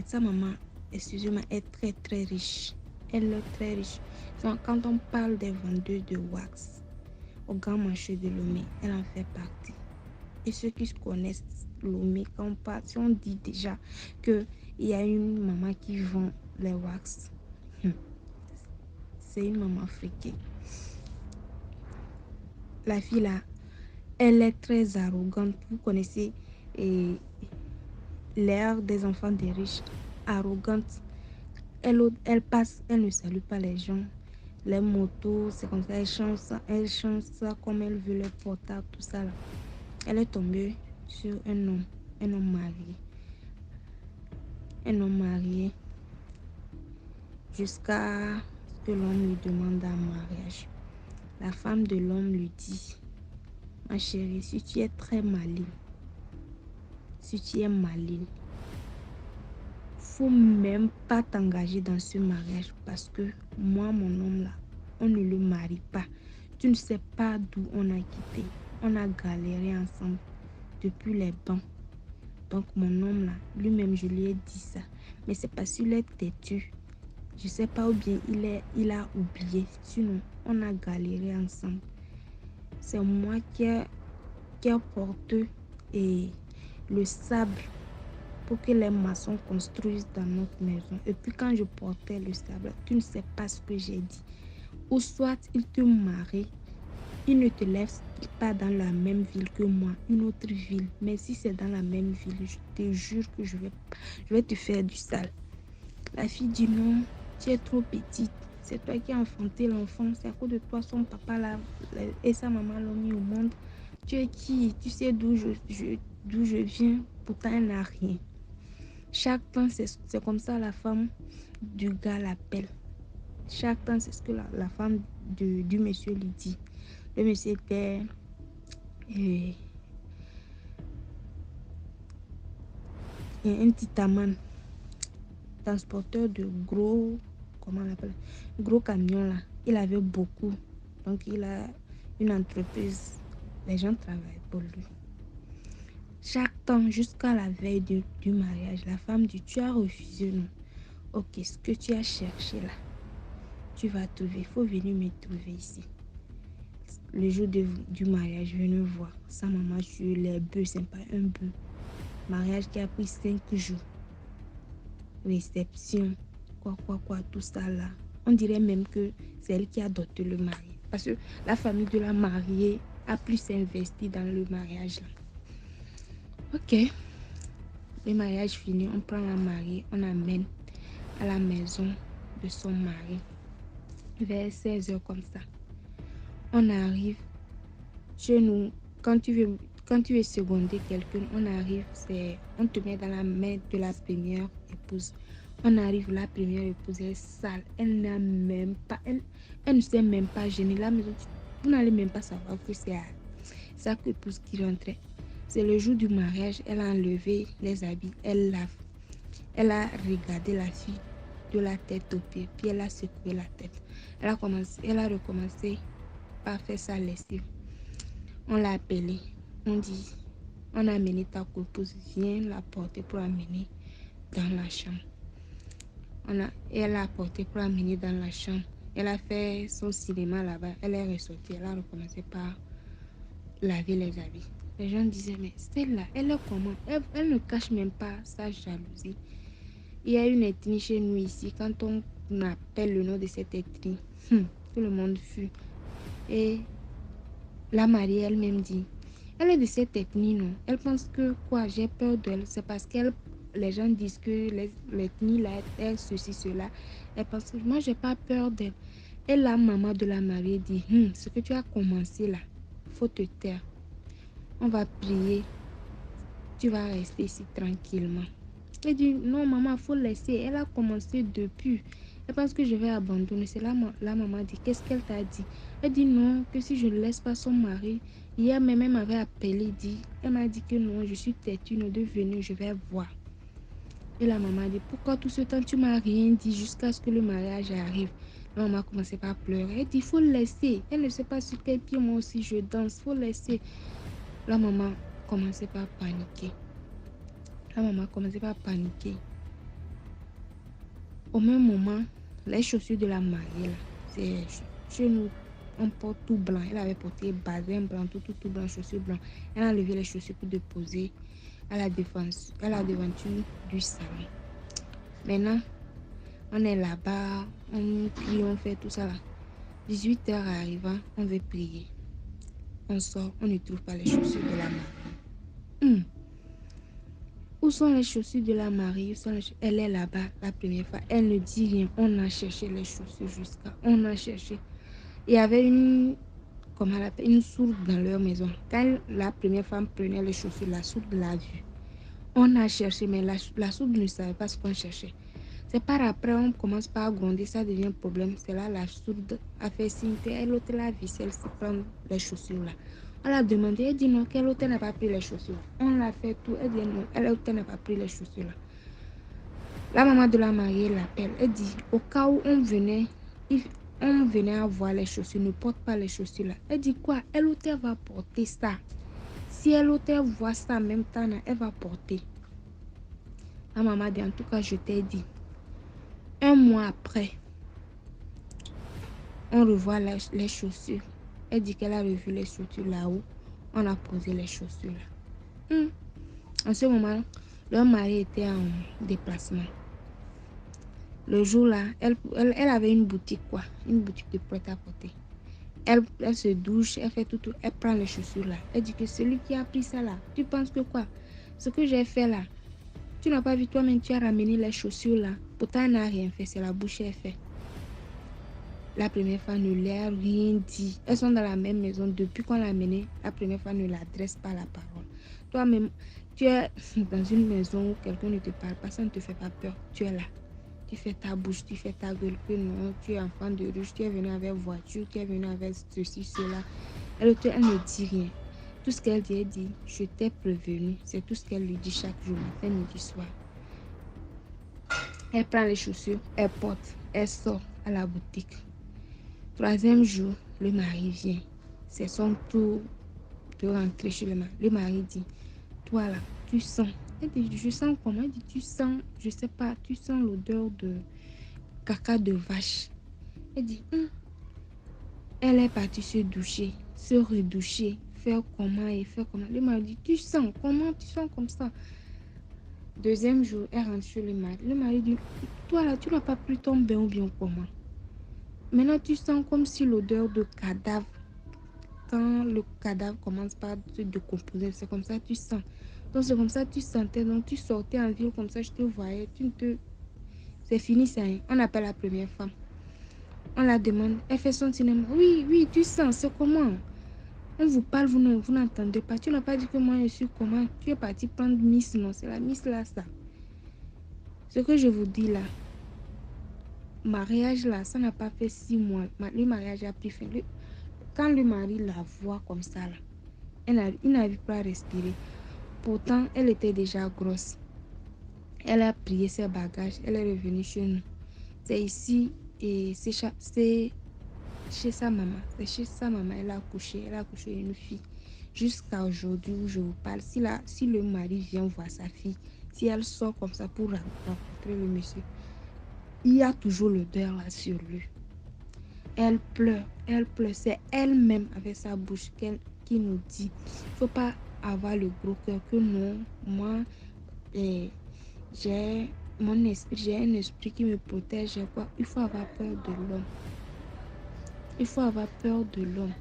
sa maman, excusez-moi, est très riche. Elle est très riche. Donc, quand on parle des vendeurs de wax au grand marché de Lomé, elle en fait partie. Et ceux qui connaissent Lomé, quand on parle, si on dit déjà qu'il y a une maman qui vend les wax, c'est une maman friquée. La fille là, elle est très arrogante. Vous connaissez l'air des enfants des riches, arrogante. Elle passe, elle ne salue pas les gens. Les motos, c'est comme ça, elle change ça comme elle veut, les portables, tout ça là. Elle est tombée sur un homme marié, jusqu'à ce que l'homme lui demande un mariage. La femme de l'homme lui dit: ma chérie, si tu es très maligne, faut même pas t'engager dans ce mariage, parce que moi, mon homme là, on ne le marie pas. Tu ne sais pas d'où on a quitté. On a galéré ensemble depuis les bancs. Donc mon homme là, lui-même, je lui ai dit ça. Mais c'est parce qu'il est têtu. Je sais pas, ou bien il a oublié. Sinon, on a galéré ensemble. C'est moi qui ai porté le sable pour que les maçons construisent dans notre maison. Et puis quand je portais le sable, tu ne sais pas ce que j'ai dit. Ou soit il te marie, il ne te laisse pas dans la même ville que moi, une autre ville. Mais si c'est dans la même ville, je te jure que je vais te faire du sale. La fille dit: non, tu es trop petite. C'est toi qui as enfanté l'enfant. C'est à cause de toi, son papa là, et sa maman l'ont mis au monde. Tu es qui? Tu sais d'où je viens? Pourtant, elle n'a rien. Chaque temps, c'est comme ça la femme du gars l'appelle. Chaque temps, c'est ce que la femme du monsieur lui dit. Le monsieur était un titaman, transporteur de gros, comment on appelle, gros camions là. Il avait beaucoup. Donc, il a une entreprise. Les gens travaillent pour lui. Chaque temps, jusqu'à la veille du mariage, la femme dit: tu as refusé, non? Ok, ce que tu as cherché là, tu vas trouver. Il faut venir me trouver ici. Le jour du mariage, venez voir. Sa maman sur les bœufs, c'est pas un bœuf. Mariage qui a pris 5 jours. Réception, quoi, tout ça là. On dirait même que c'est elle qui a doté le mari. Parce que la famille de la mariée a plus investi dans le mariage là. Ok, le mariage fini, on prend la mariée, on amène à la maison de son mari vers 16h comme ça. On arrive chez nous. Quand tu veux seconder quelqu'un, on arrive, on te met dans la main de la première épouse. On arrive, la première épouse est sale, elle n'a même pas, elle ne s'est même pas gênée. La maison, vous n'allez même pas savoir que c'est sa épouse qui rentrait. C'est le jour du mariage, elle a enlevé les habits, elle lave. Elle a regardé la fille de la tête aux pieds, puis elle a secoué la tête. Elle a recommencé par faire sa lessive. On l'a appelée, on a amené ta épouse, viens la porter pour amener dans la chambre. Elle a porté pour amener dans la chambre. Elle a fait son cinéma là-bas. Elle est ressortie. Elle a recommencé par laver les habits. Les gens disaient, mais celle-là, elle est comment? Elle ne cache même pas sa jalousie. Il y a une ethnie chez nous ici. Quand on appelle le nom de cette ethnie, tout le monde fuit. Et la mariée elle-même dit, elle est de cette ethnie, non? Elle pense que quoi, j'ai peur d'elle. C'est parce qu'elle, les gens disent que l'ethnie là, elle, ceci, cela. Elle pense que moi, j'ai pas peur d'elle. Et la maman de la mariée dit, ce que tu as commencé là, faut te taire. On va prier. Tu vas rester ici tranquillement. Elle dit, non, maman, faut laisser. Elle a commencé depuis. Elle pense que je vais abandonner. C'est là, la maman dit, qu'est-ce qu'elle t'a dit? Elle dit non, que si je ne laisse pas son mari. Hier même, elle m'avait appelé, elle m'a dit que non, je suis têtue, ne de venir, je vais voir. Et la maman dit, pourquoi tout ce temps tu m'as rien dit jusqu'à ce que le mariage arrive? La maman a commencé par pleurer. Elle dit, il faut laisser. Elle ne sait pas sur quel pied moi aussi je danse. Il faut laisser. La maman commençait par paniquer. Au même moment, les chaussures de la mariée, là, c'est chez nous, on porte tout blanc. Elle avait porté bazin blanc, tout blanc, chaussures blancs. Elle a levé les chaussures pour déposer à la devanture du salon. Maintenant, on est là-bas, on prie, on fait tout ça là. 18h arrivant, on veut prier. On sort, on ne trouve pas les chaussures de la mariée. Où sont les chaussures de la mariée? Elle est là-bas la première fois. Elle ne dit rien. On a cherché les chaussures on a cherché. Il y avait une sourde dans leur maison. Quand la première femme prenait les chaussures, la sourde l'a vue. On a cherché, mais la sourde ne savait pas ce qu'on cherchait. C'est par après, on commence par gronder, ça devient un problème. C'est là la sourde a fait signe qu'elle ôte la ficelle, se prend les chaussures là. On l'a demandé, elle dit non, quel hôtel n'a pas pris les chaussures. On l'a fait tout, elle dit non, l'hôtel n'a pas pris les chaussures là. La maman de la mariée l'appelle, elle dit, au cas où on venait à voir les chaussures, ne porte pas les chaussures là. Elle dit quoi? L'hôtel va porter ça. Si l'hôtel voit ça en même temps, elle va porter. La maman dit, en tout cas, je t'ai dit. Un mois après, on revoit les chaussures. Elle dit qu'elle a revu les chaussures là-haut. On a posé les chaussures là. En ce moment, leur mari était en déplacement. Le jour-là, elle avait une boutique, une boutique de prêt-à-porter. Elle se douche, elle fait tout, elle prend les chaussures là. Elle dit que celui qui a pris ça là, tu penses que quoi? Ce que j'ai fait là, tu n'as pas vu toi-même, tu as ramené les chaussures là. Pourtant, elle n'a rien fait, c'est la bouche qu'elle fait. La première fois ne leur a rien dit. Elles sont dans la même maison depuis qu'on l'a menée. La première fois ne l'adresse pas la parole. Toi-même, tu es dans une maison où quelqu'un ne te parle pas, ça ne te fait pas peur. Tu es là. Tu fais ta bouche, tu fais ta gueule, que non, tu es enfant de riche, tu es venu avec voiture, tu es venu avec ceci, cela. Elle ne dit rien. Tout ce qu'elle dit, elle dit, je t'ai prévenu. C'est tout ce qu'elle lui dit chaque jour, matin, midi, soir. Elle prend les chaussures, elle porte, elle sort à la boutique. Troisième jour, le mari vient. C'est son tour de rentrer chez le mari. Le mari dit, toi là, tu sens. Elle dit, je sens comment? Elle dit, tu sens, je sais pas, tu sens l'odeur de caca de vache. Elle dit, Elle est partie se doucher, se redoucher, faire comment et faire comment. Le mari dit, tu sens comment? Tu sens comme ça? Deuxième jour, elle rentre chez le mari. Le mari dit, toi là, tu n'as pas pris ton bain ou bien comment? Maintenant, tu sens comme si l'odeur de cadavre, quand le cadavre commence par se décomposer, c'est comme ça tu sens. Donc, c'est comme ça tu sentais. Donc, tu sortais en ville comme ça, je te voyais. C'est fini, ça. On appelle la première femme. On la demande. Elle fait son cinéma. Oui, tu sens. C'est comment? On vous parle, vous n'entendez pas. Tu n'as pas dit que moi, je suis comment? Tu es parti prendre Miss, non? C'est la Miss là, ça. Ce que je vous dis là, mariage là, ça n'a pas fait 6 mois. Le mariage a pris fin. Quand le mari la voit comme ça là, il n'arrive pas à respirer. Pourtant, elle était déjà grosse. Elle a plié ses bagages. Elle est revenue chez nous. C'est ici et c'est chez sa maman. C'est chez sa maman. Elle a accouché une fille. Jusqu'à aujourd'hui où je vous parle, si le mari vient voir sa fille, si elle sort comme ça pour rencontrer le monsieur, il y a toujours l'odeur là sur lui. Elle pleure. C'est elle-même avec sa bouche qui nous dit. Il ne faut pas avoir le gros cœur que non, moi, j'ai un esprit qui me protège. Quoi. Il faut avoir peur de l'homme. Il faut avoir peur de l'homme.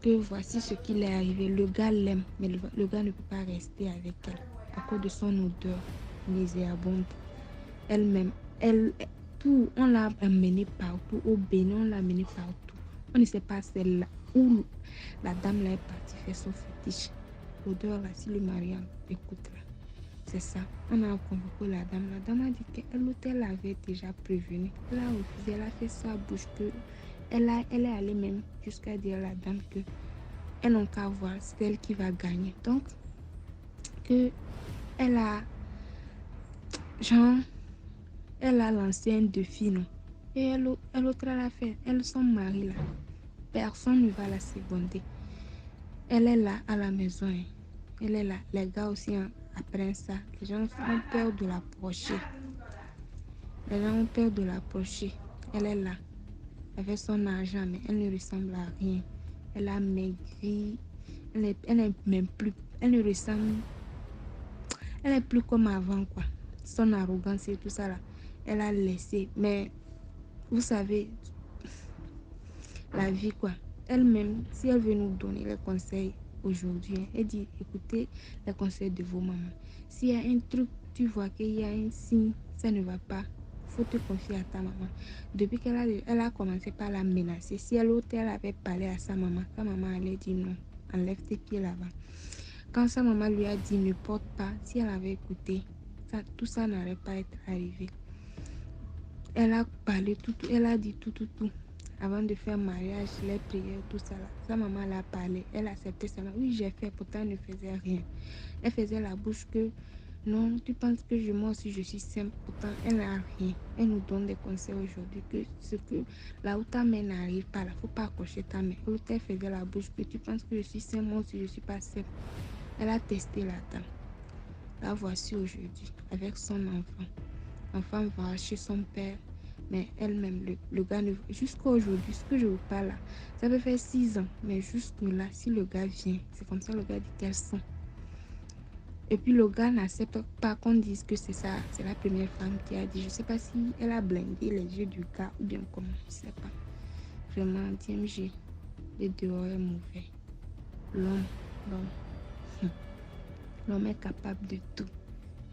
Que voici ce qui lui est arrivé. Le gars l'aime, mais le gars ne peut pas rester avec elle à cause de son odeur nauséabonde. Elle-même, tout, on l'a amenée partout. Au Bénin, on l'a amenée partout. On ne sait pas celle-là où la dame là est partie faire son fétiche. L'odeur là, si le mari écoute là, c'est ça. On a convoqué la dame. La dame a dit que l'hôtel avait déjà prévenu. Elle a refusé, elle a fait sa bouche que elle est allée même jusqu'à dire à la dame que elle n'a qu'à voir, c'est elle qui va gagner. Donc, que elle a lancé un défi, non? Et l'autre, elle a fait, son mari là, personne ne va la seconder. Elle est là à la maison, hein. Elle est là. Les gars aussi, hein, après ça, les gens ont peur de l'approcher. Elle est là, avec son argent, mais elle ne ressemble à rien. Elle a maigri, elle n'est même plus, elle ne ressemble, elle n'est plus comme avant, quoi. Son arrogance et tout ça là, elle a laissé. Mais vous savez, la vie, quoi. Elle-même, si elle veut nous donner les conseils aujourd'hui, elle dit, écoutez les conseils de vos mamans. S'il y a un truc, tu vois qu'il y a un signe, ça ne va pas, faut te confier à ta maman. Depuis qu'elle a commencé par la menacer, si elle avait parlé à sa maman allait dire non, enlève tes pieds là-bas. Quand sa maman lui a dit ne porte pas, si elle avait écouté, tout ça n'allait pas être arrivé. Elle a parlé tout, elle a dit tout. Avant de faire mariage, les prières, tout ça là. Sa maman elle a parlé, elle a accepté ça. Oui, j'ai fait, pourtant elle ne faisait rien. Elle faisait la bouche que non, tu penses que moi aussi je suis simple, pourtant elle n'a rien. Elle nous donne des conseils aujourd'hui que là où ta main n'arrive pas, là, faut pas accrocher ta main. L'autre elle faisait la bouche que tu penses que je suis simple, moi aussi je suis pas simple. Elle a testé la dame. La voici aujourd'hui avec son enfant. L'enfant va chez son père. Mais elle-même, le gars, jusqu'à aujourd'hui, ce que je vous parle là, ça peut faire 6 ans. Mais jusque-là, si le gars vient, c'est comme ça le gars dit qu'elles sont. Et puis le gars n'accepte pas qu'on dise que c'est ça, c'est la première femme qui a dit. Je ne sais pas si elle a blindé les yeux du gars ou bien comment, je ne sais pas. Vraiment, DMG, le dehors est mauvais. L'homme est capable de tout.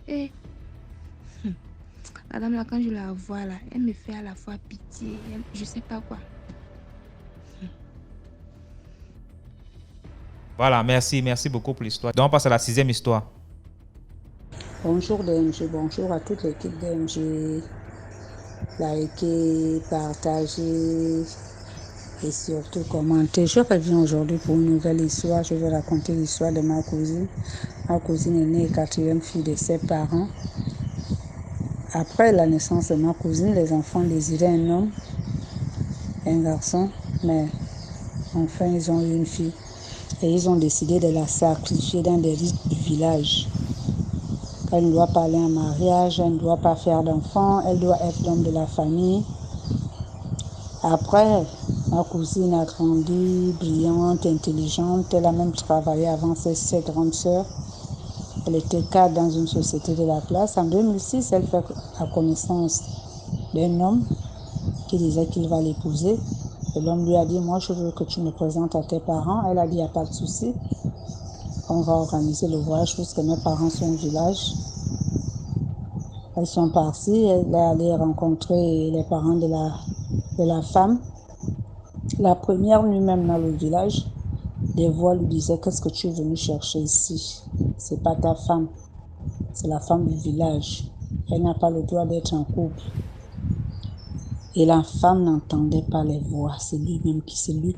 Et madame là, quand je la vois là, elle me fait à la fois pitié, je sais pas quoi. Voilà, merci beaucoup pour l'histoire. Donc on passe à la 6e histoire. Bonjour DMG, bonjour à toute l'équipe DMG. Likez, partagez et surtout commentez. Je reviens aujourd'hui pour une nouvelle histoire. Je vais raconter l'histoire de ma cousine. Ma cousine est née 4e fille de ses parents. Après la naissance de ma cousine, les enfants désiraient un homme, un garçon, mais enfin ils ont eu une fille. Et ils ont décidé de la sacrifier dans des rites du village. Elle ne doit pas aller en mariage, elle ne doit pas faire d'enfants, elle doit être l'homme de la famille. Après, ma cousine a grandi, brillante, intelligente. Elle a même travaillé avant ses grandes sœurs. Elle était cadre dans une société de la place. En 2006, elle fait la connaissance d'un homme qui disait qu'il va l'épouser. Et l'homme lui a dit, moi je veux que tu me présentes à tes parents. Elle a dit, il n'y a pas de souci. On va organiser le voyage puisque mes parents sont au village. Elles sont parties, elle est allée rencontrer les parents de la femme. La première nuit même dans le village, des voix lui disaient, qu'est-ce que tu es venu chercher ici? C'est pas ta femme, c'est la femme du village. Elle n'a pas le droit d'être en couple. Et la femme n'entendait pas les voix, c'est lui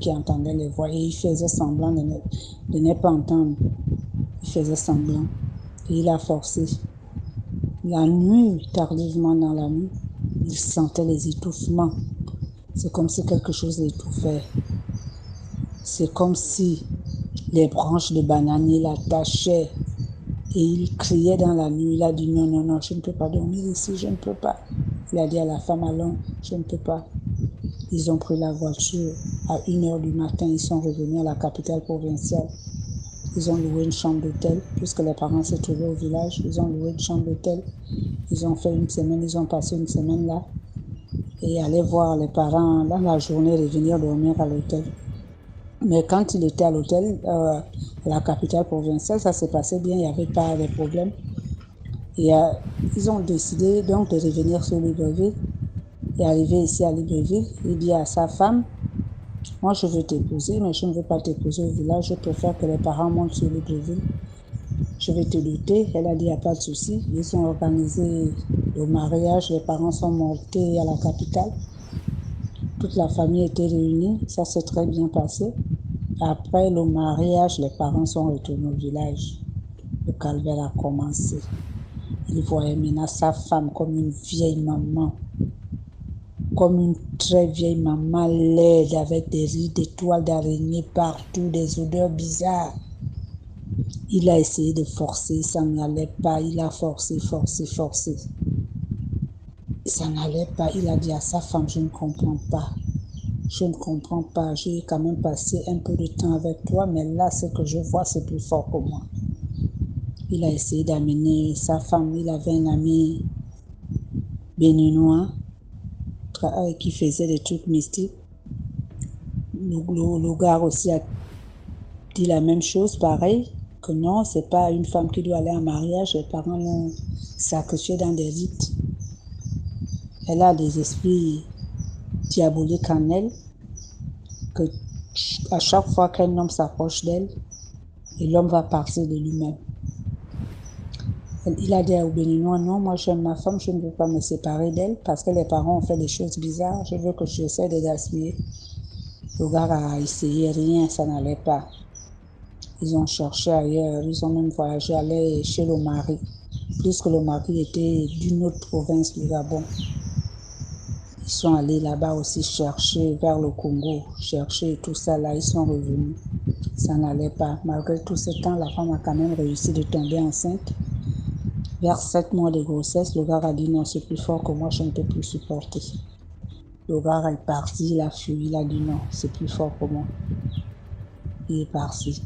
qui entendait les voix. Et il faisait semblant de ne pas entendre. Il faisait semblant. Et il a forcé. La nuit, tardivement dans la nuit, il sentait les étouffements. C'est comme si quelque chose l'étouffait. C'est comme si les branches de bananier l'attachaient. Et il criait dans la nuit. Il a dit non, je ne peux pas dormir ici, je ne peux pas. Il a dit à la femme, allons, je ne peux pas. Ils ont pris la voiture à 1h du matin, ils sont revenus à la capitale provinciale. Ils ont loué une chambre d'hôtel, puisque les parents se trouvaient au village. Ils ont loué une chambre d'hôtel. Ils ont fait une semaine, ils ont passé une semaine là. Et allaient voir les parents dans la journée, revenir dormir à l'hôtel. Mais quand il était à l'hôtel, à la capitale provinciale, ça se passait bien, il n'y avait pas de problème. Et ils ont décidé donc de revenir sur Libreville. Et arrivé ici à Libreville, il dit à sa femme, moi je veux t'épouser, mais je ne veux pas t'épouser au village, je préfère que les parents montent sur Libreville. Je vais te doter. Elle a dit, il n'y a pas de souci. Ils ont organisé le mariage, les parents sont montés à la capitale. Toute la famille était réunie, ça s'est très bien passé. Après le mariage, les parents sont retournés au village. Le calvaire a commencé. Il voyait maintenant sa femme comme une vieille maman, comme une très vieille maman laide, avec des rides, des toiles d'araignée partout, des odeurs bizarres. Il a essayé de forcer, ça n'allait pas. Il a forcé. Ça n'allait pas. Il a dit à sa femme, je ne comprends pas. J'ai quand même passé un peu de temps avec toi, mais là, ce que je vois, c'est plus fort que moi. Il a essayé d'amener sa femme. Il avait un ami béninois qui faisait des trucs mystiques. Le gars aussi a dit la même chose, pareil, que non, c'est pas une femme qui doit aller en mariage. Les parents l'ont sacrifiée dans des rites. Elle a des esprits diaboliques en elle, que à chaque fois qu'un homme s'approche d'elle, et l'homme va partir de lui-même. Il a dit au Béninois, non, moi j'aime ma femme, je ne veux pas me séparer d'elle parce que les parents ont fait des choses bizarres, je veux que j'essaie de gaspiller. Le gars a essayé, rien, ça n'allait pas. Ils ont cherché ailleurs, ils ont même voyagé, aller chez le mari, puisque le mari était d'une autre province du Gabon. Ils sont allés là-bas aussi chercher vers le Congo, chercher tout ça là, ils sont revenus. Ça n'allait pas. Malgré tout ce temps, la femme a quand même réussi de tomber enceinte. Vers 7 mois de grossesse, le gars a dit non, c'est plus fort que moi, je ne peux plus supporter. Le gars est parti, il a fui, il a dit non, c'est plus fort que moi. Il est parti.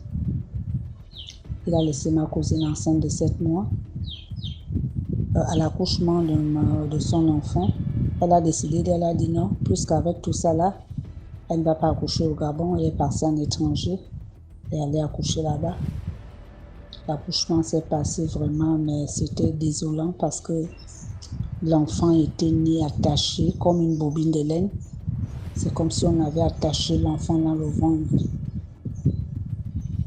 Il a laissé ma cousine enceinte de 7 mois. À l'accouchement de son enfant, elle a décidé, elle a dit non, puisqu'avec tout ça là, elle ne va pas accoucher au Gabon, elle est partie en étranger et elle est accouchée là-bas. L'accouchement s'est passé vraiment, mais c'était désolant parce que l'enfant était né attaché comme une bobine de laine. C'est comme si on avait attaché l'enfant dans le ventre.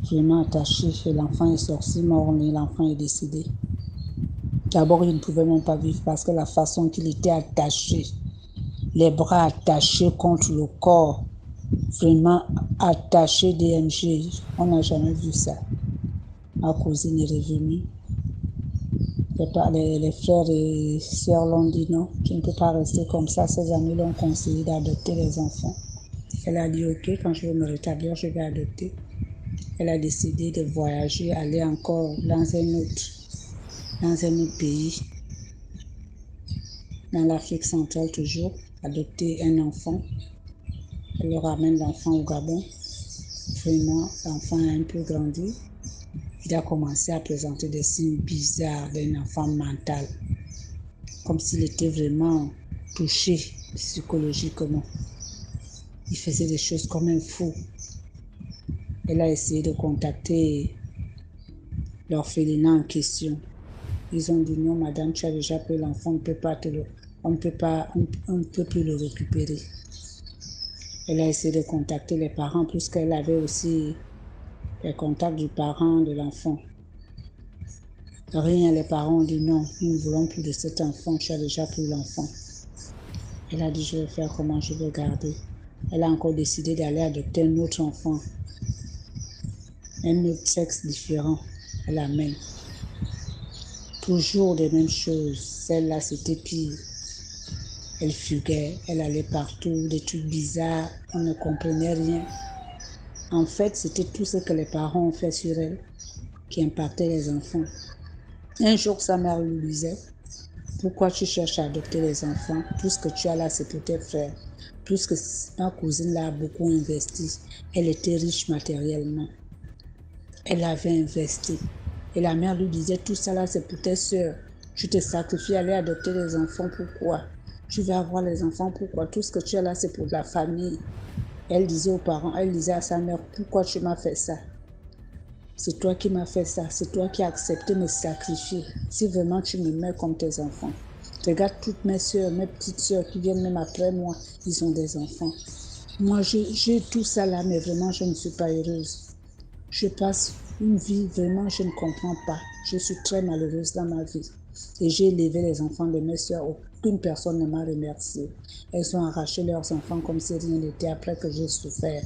Vraiment attaché, et l'enfant est sorti mort-né, l'enfant est décédé. D'abord, il ne pouvait même pas vivre parce que la façon qu'il était attaché, les bras attachés contre le corps, vraiment attaché DMG, on n'a jamais vu ça. Ma cousine est revenue. Les frères et sœurs l'ont dit non, tu ne peux pas rester comme ça. Ses amis l'ont conseillé d'adopter les enfants. Elle a dit ok, quand je vais me rétablir, je vais adopter. Elle a décidé de voyager, aller encore dans un autre pays, dans l'Afrique centrale toujours, adopter un enfant. Elle leur ramène l'enfant au Gabon. Vraiment, l'enfant a un peu grandi. Il a commencé à présenter des signes bizarres d'un enfant mental, comme s'il était vraiment touché psychologiquement. Il faisait des choses comme un fou. Elle a essayé de contacter l'orphelinat en question. Ils ont dit non, madame, tu as déjà pris l'enfant, on ne peut plus le récupérer. Elle a essayé de contacter les parents puisqu'elle avait aussi les contacts du parent de l'enfant. Rien, les parents ont dit non, nous ne voulons plus de cet enfant, tu as déjà pris l'enfant. Elle a dit je vais faire comment, je vais garder. Elle a encore décidé d'aller adopter un autre enfant, un autre sexe différent. Elle amène. Toujours les mêmes choses. Celle-là, c'était pire. Elle fuguait, elle allait partout, des trucs bizarres, on ne comprenait rien. En fait, c'était tout ce que les parents ont fait sur elle qui impactait les enfants. Un jour, sa mère lui disait, pourquoi tu cherches à adopter les enfants? Tout ce que tu as là, c'est pour tes frères. puisque ma cousine l'a beaucoup investi. Elle était riche matériellement. Elle avait investi. Et la mère lui disait, tout ça là, c'est pour tes soeurs. Tu te sacrifies à aller adopter les enfants, pourquoi? Tu vas avoir les enfants, pourquoi? Tout ce que tu as là, c'est pour la famille. Elle disait aux parents, elle disait à sa mère, pourquoi tu m'as fait ça? C'est toi qui m'as fait ça, c'est toi qui as accepté de me sacrifier. Si vraiment tu me mets comme tes enfants. Regarde toutes mes soeurs, mes petites soeurs qui viennent même après moi, ils ont des enfants. Moi, j'ai tout ça là, mais vraiment, je ne suis pas heureuse. Je passe une vie, vraiment, je ne comprends pas. Je suis très malheureuse dans ma vie. Et j'ai élevé les enfants de mes soeurs. Aucune personne ne m'a remercié. Elles ont arraché leurs enfants comme si rien n'était après que j'ai souffert.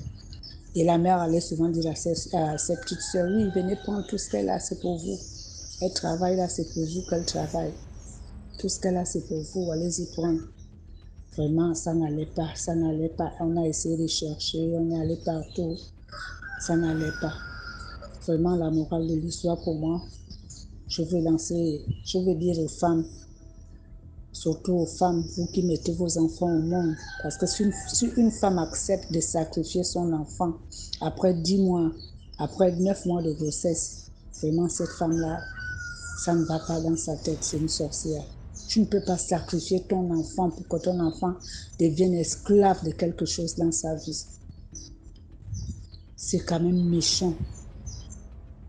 Et la mère allait souvent dire à ses petites soeurs, oui, venez prendre tout ce qu'elle a, c'est pour vous. Elle travaille là, c'est pour vous qu'elle travaille. Tout ce qu'elle a, c'est pour vous, allez-y prendre. Vraiment, ça n'allait pas, ça n'allait pas. On a essayé de chercher, on est allé partout. Ça n'allait pas. Vraiment, la morale de l'histoire pour moi, je veux dire aux femmes, surtout aux femmes, vous qui mettez vos enfants au monde, parce que si une femme accepte de sacrifier son enfant après 10 mois, après 9 mois de grossesse, vraiment cette femme-là, ça ne va pas dans sa tête, c'est une sorcière. Tu ne peux pas sacrifier ton enfant pour que ton enfant devienne esclave de quelque chose dans sa vie. C'est quand même méchant.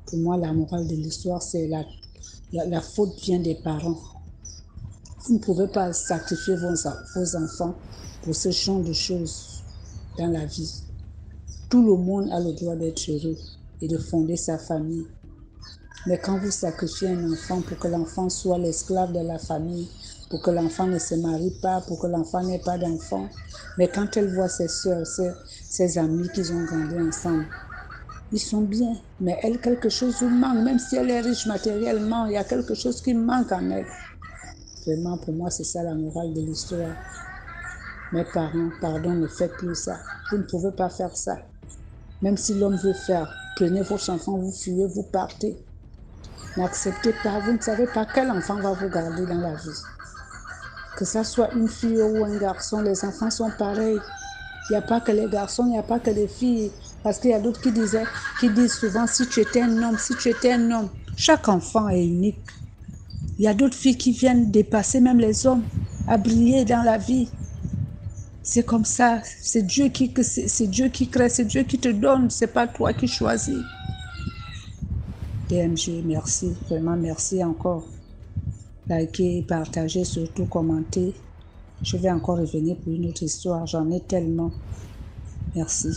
Pour moi, la morale de l'histoire, c'est la faute vient des parents. Vous ne pouvez pas sacrifier vos enfants pour ce genre de choses dans la vie. Tout le monde a le droit d'être heureux et de fonder sa famille. Mais quand vous sacrifiez un enfant pour que l'enfant soit l'esclave de la famille, pour que l'enfant ne se marie pas, pour que l'enfant n'ait pas d'enfant, mais quand elle voit ses soeurs, ses amis qu'ils ont grandi ensemble, ils sont bien, mais elle, quelque chose lui manque, même si elle est riche matériellement, il y a quelque chose qui manque en elle. Vraiment, pour moi, c'est ça la morale de l'histoire. Mes parents, pardon, ne faites plus ça. Vous ne pouvez pas faire ça. Même si l'homme veut faire, prenez vos enfants, vous fuyez, vous partez. N'acceptez pas, vous ne savez pas quel enfant va vous garder dans la vie. Que ça soit une fille ou un garçon, les enfants sont pareils. Il n'y a pas que les garçons, il n'y a pas que les filles. Parce qu'il y a d'autres qui disent souvent, si tu étais un homme, si tu étais un homme. Chaque enfant est unique. Il y a d'autres filles qui viennent dépasser même les hommes, à briller dans la vie. C'est comme ça, c'est Dieu qui crée, c'est Dieu qui te donne, c'est pas toi qui choisis. DMG, merci, vraiment merci encore. Likez, partagez, surtout commentez. Je vais encore revenir pour une autre histoire, j'en ai tellement. Merci.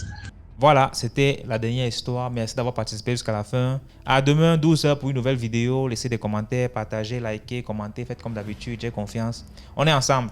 Voilà, c'était la dernière histoire. Merci d'avoir participé jusqu'à la fin. À demain, 12h pour une nouvelle vidéo. Laissez des commentaires, partagez, likez, commentez. Faites comme d'habitude, j'ai confiance. On est ensemble.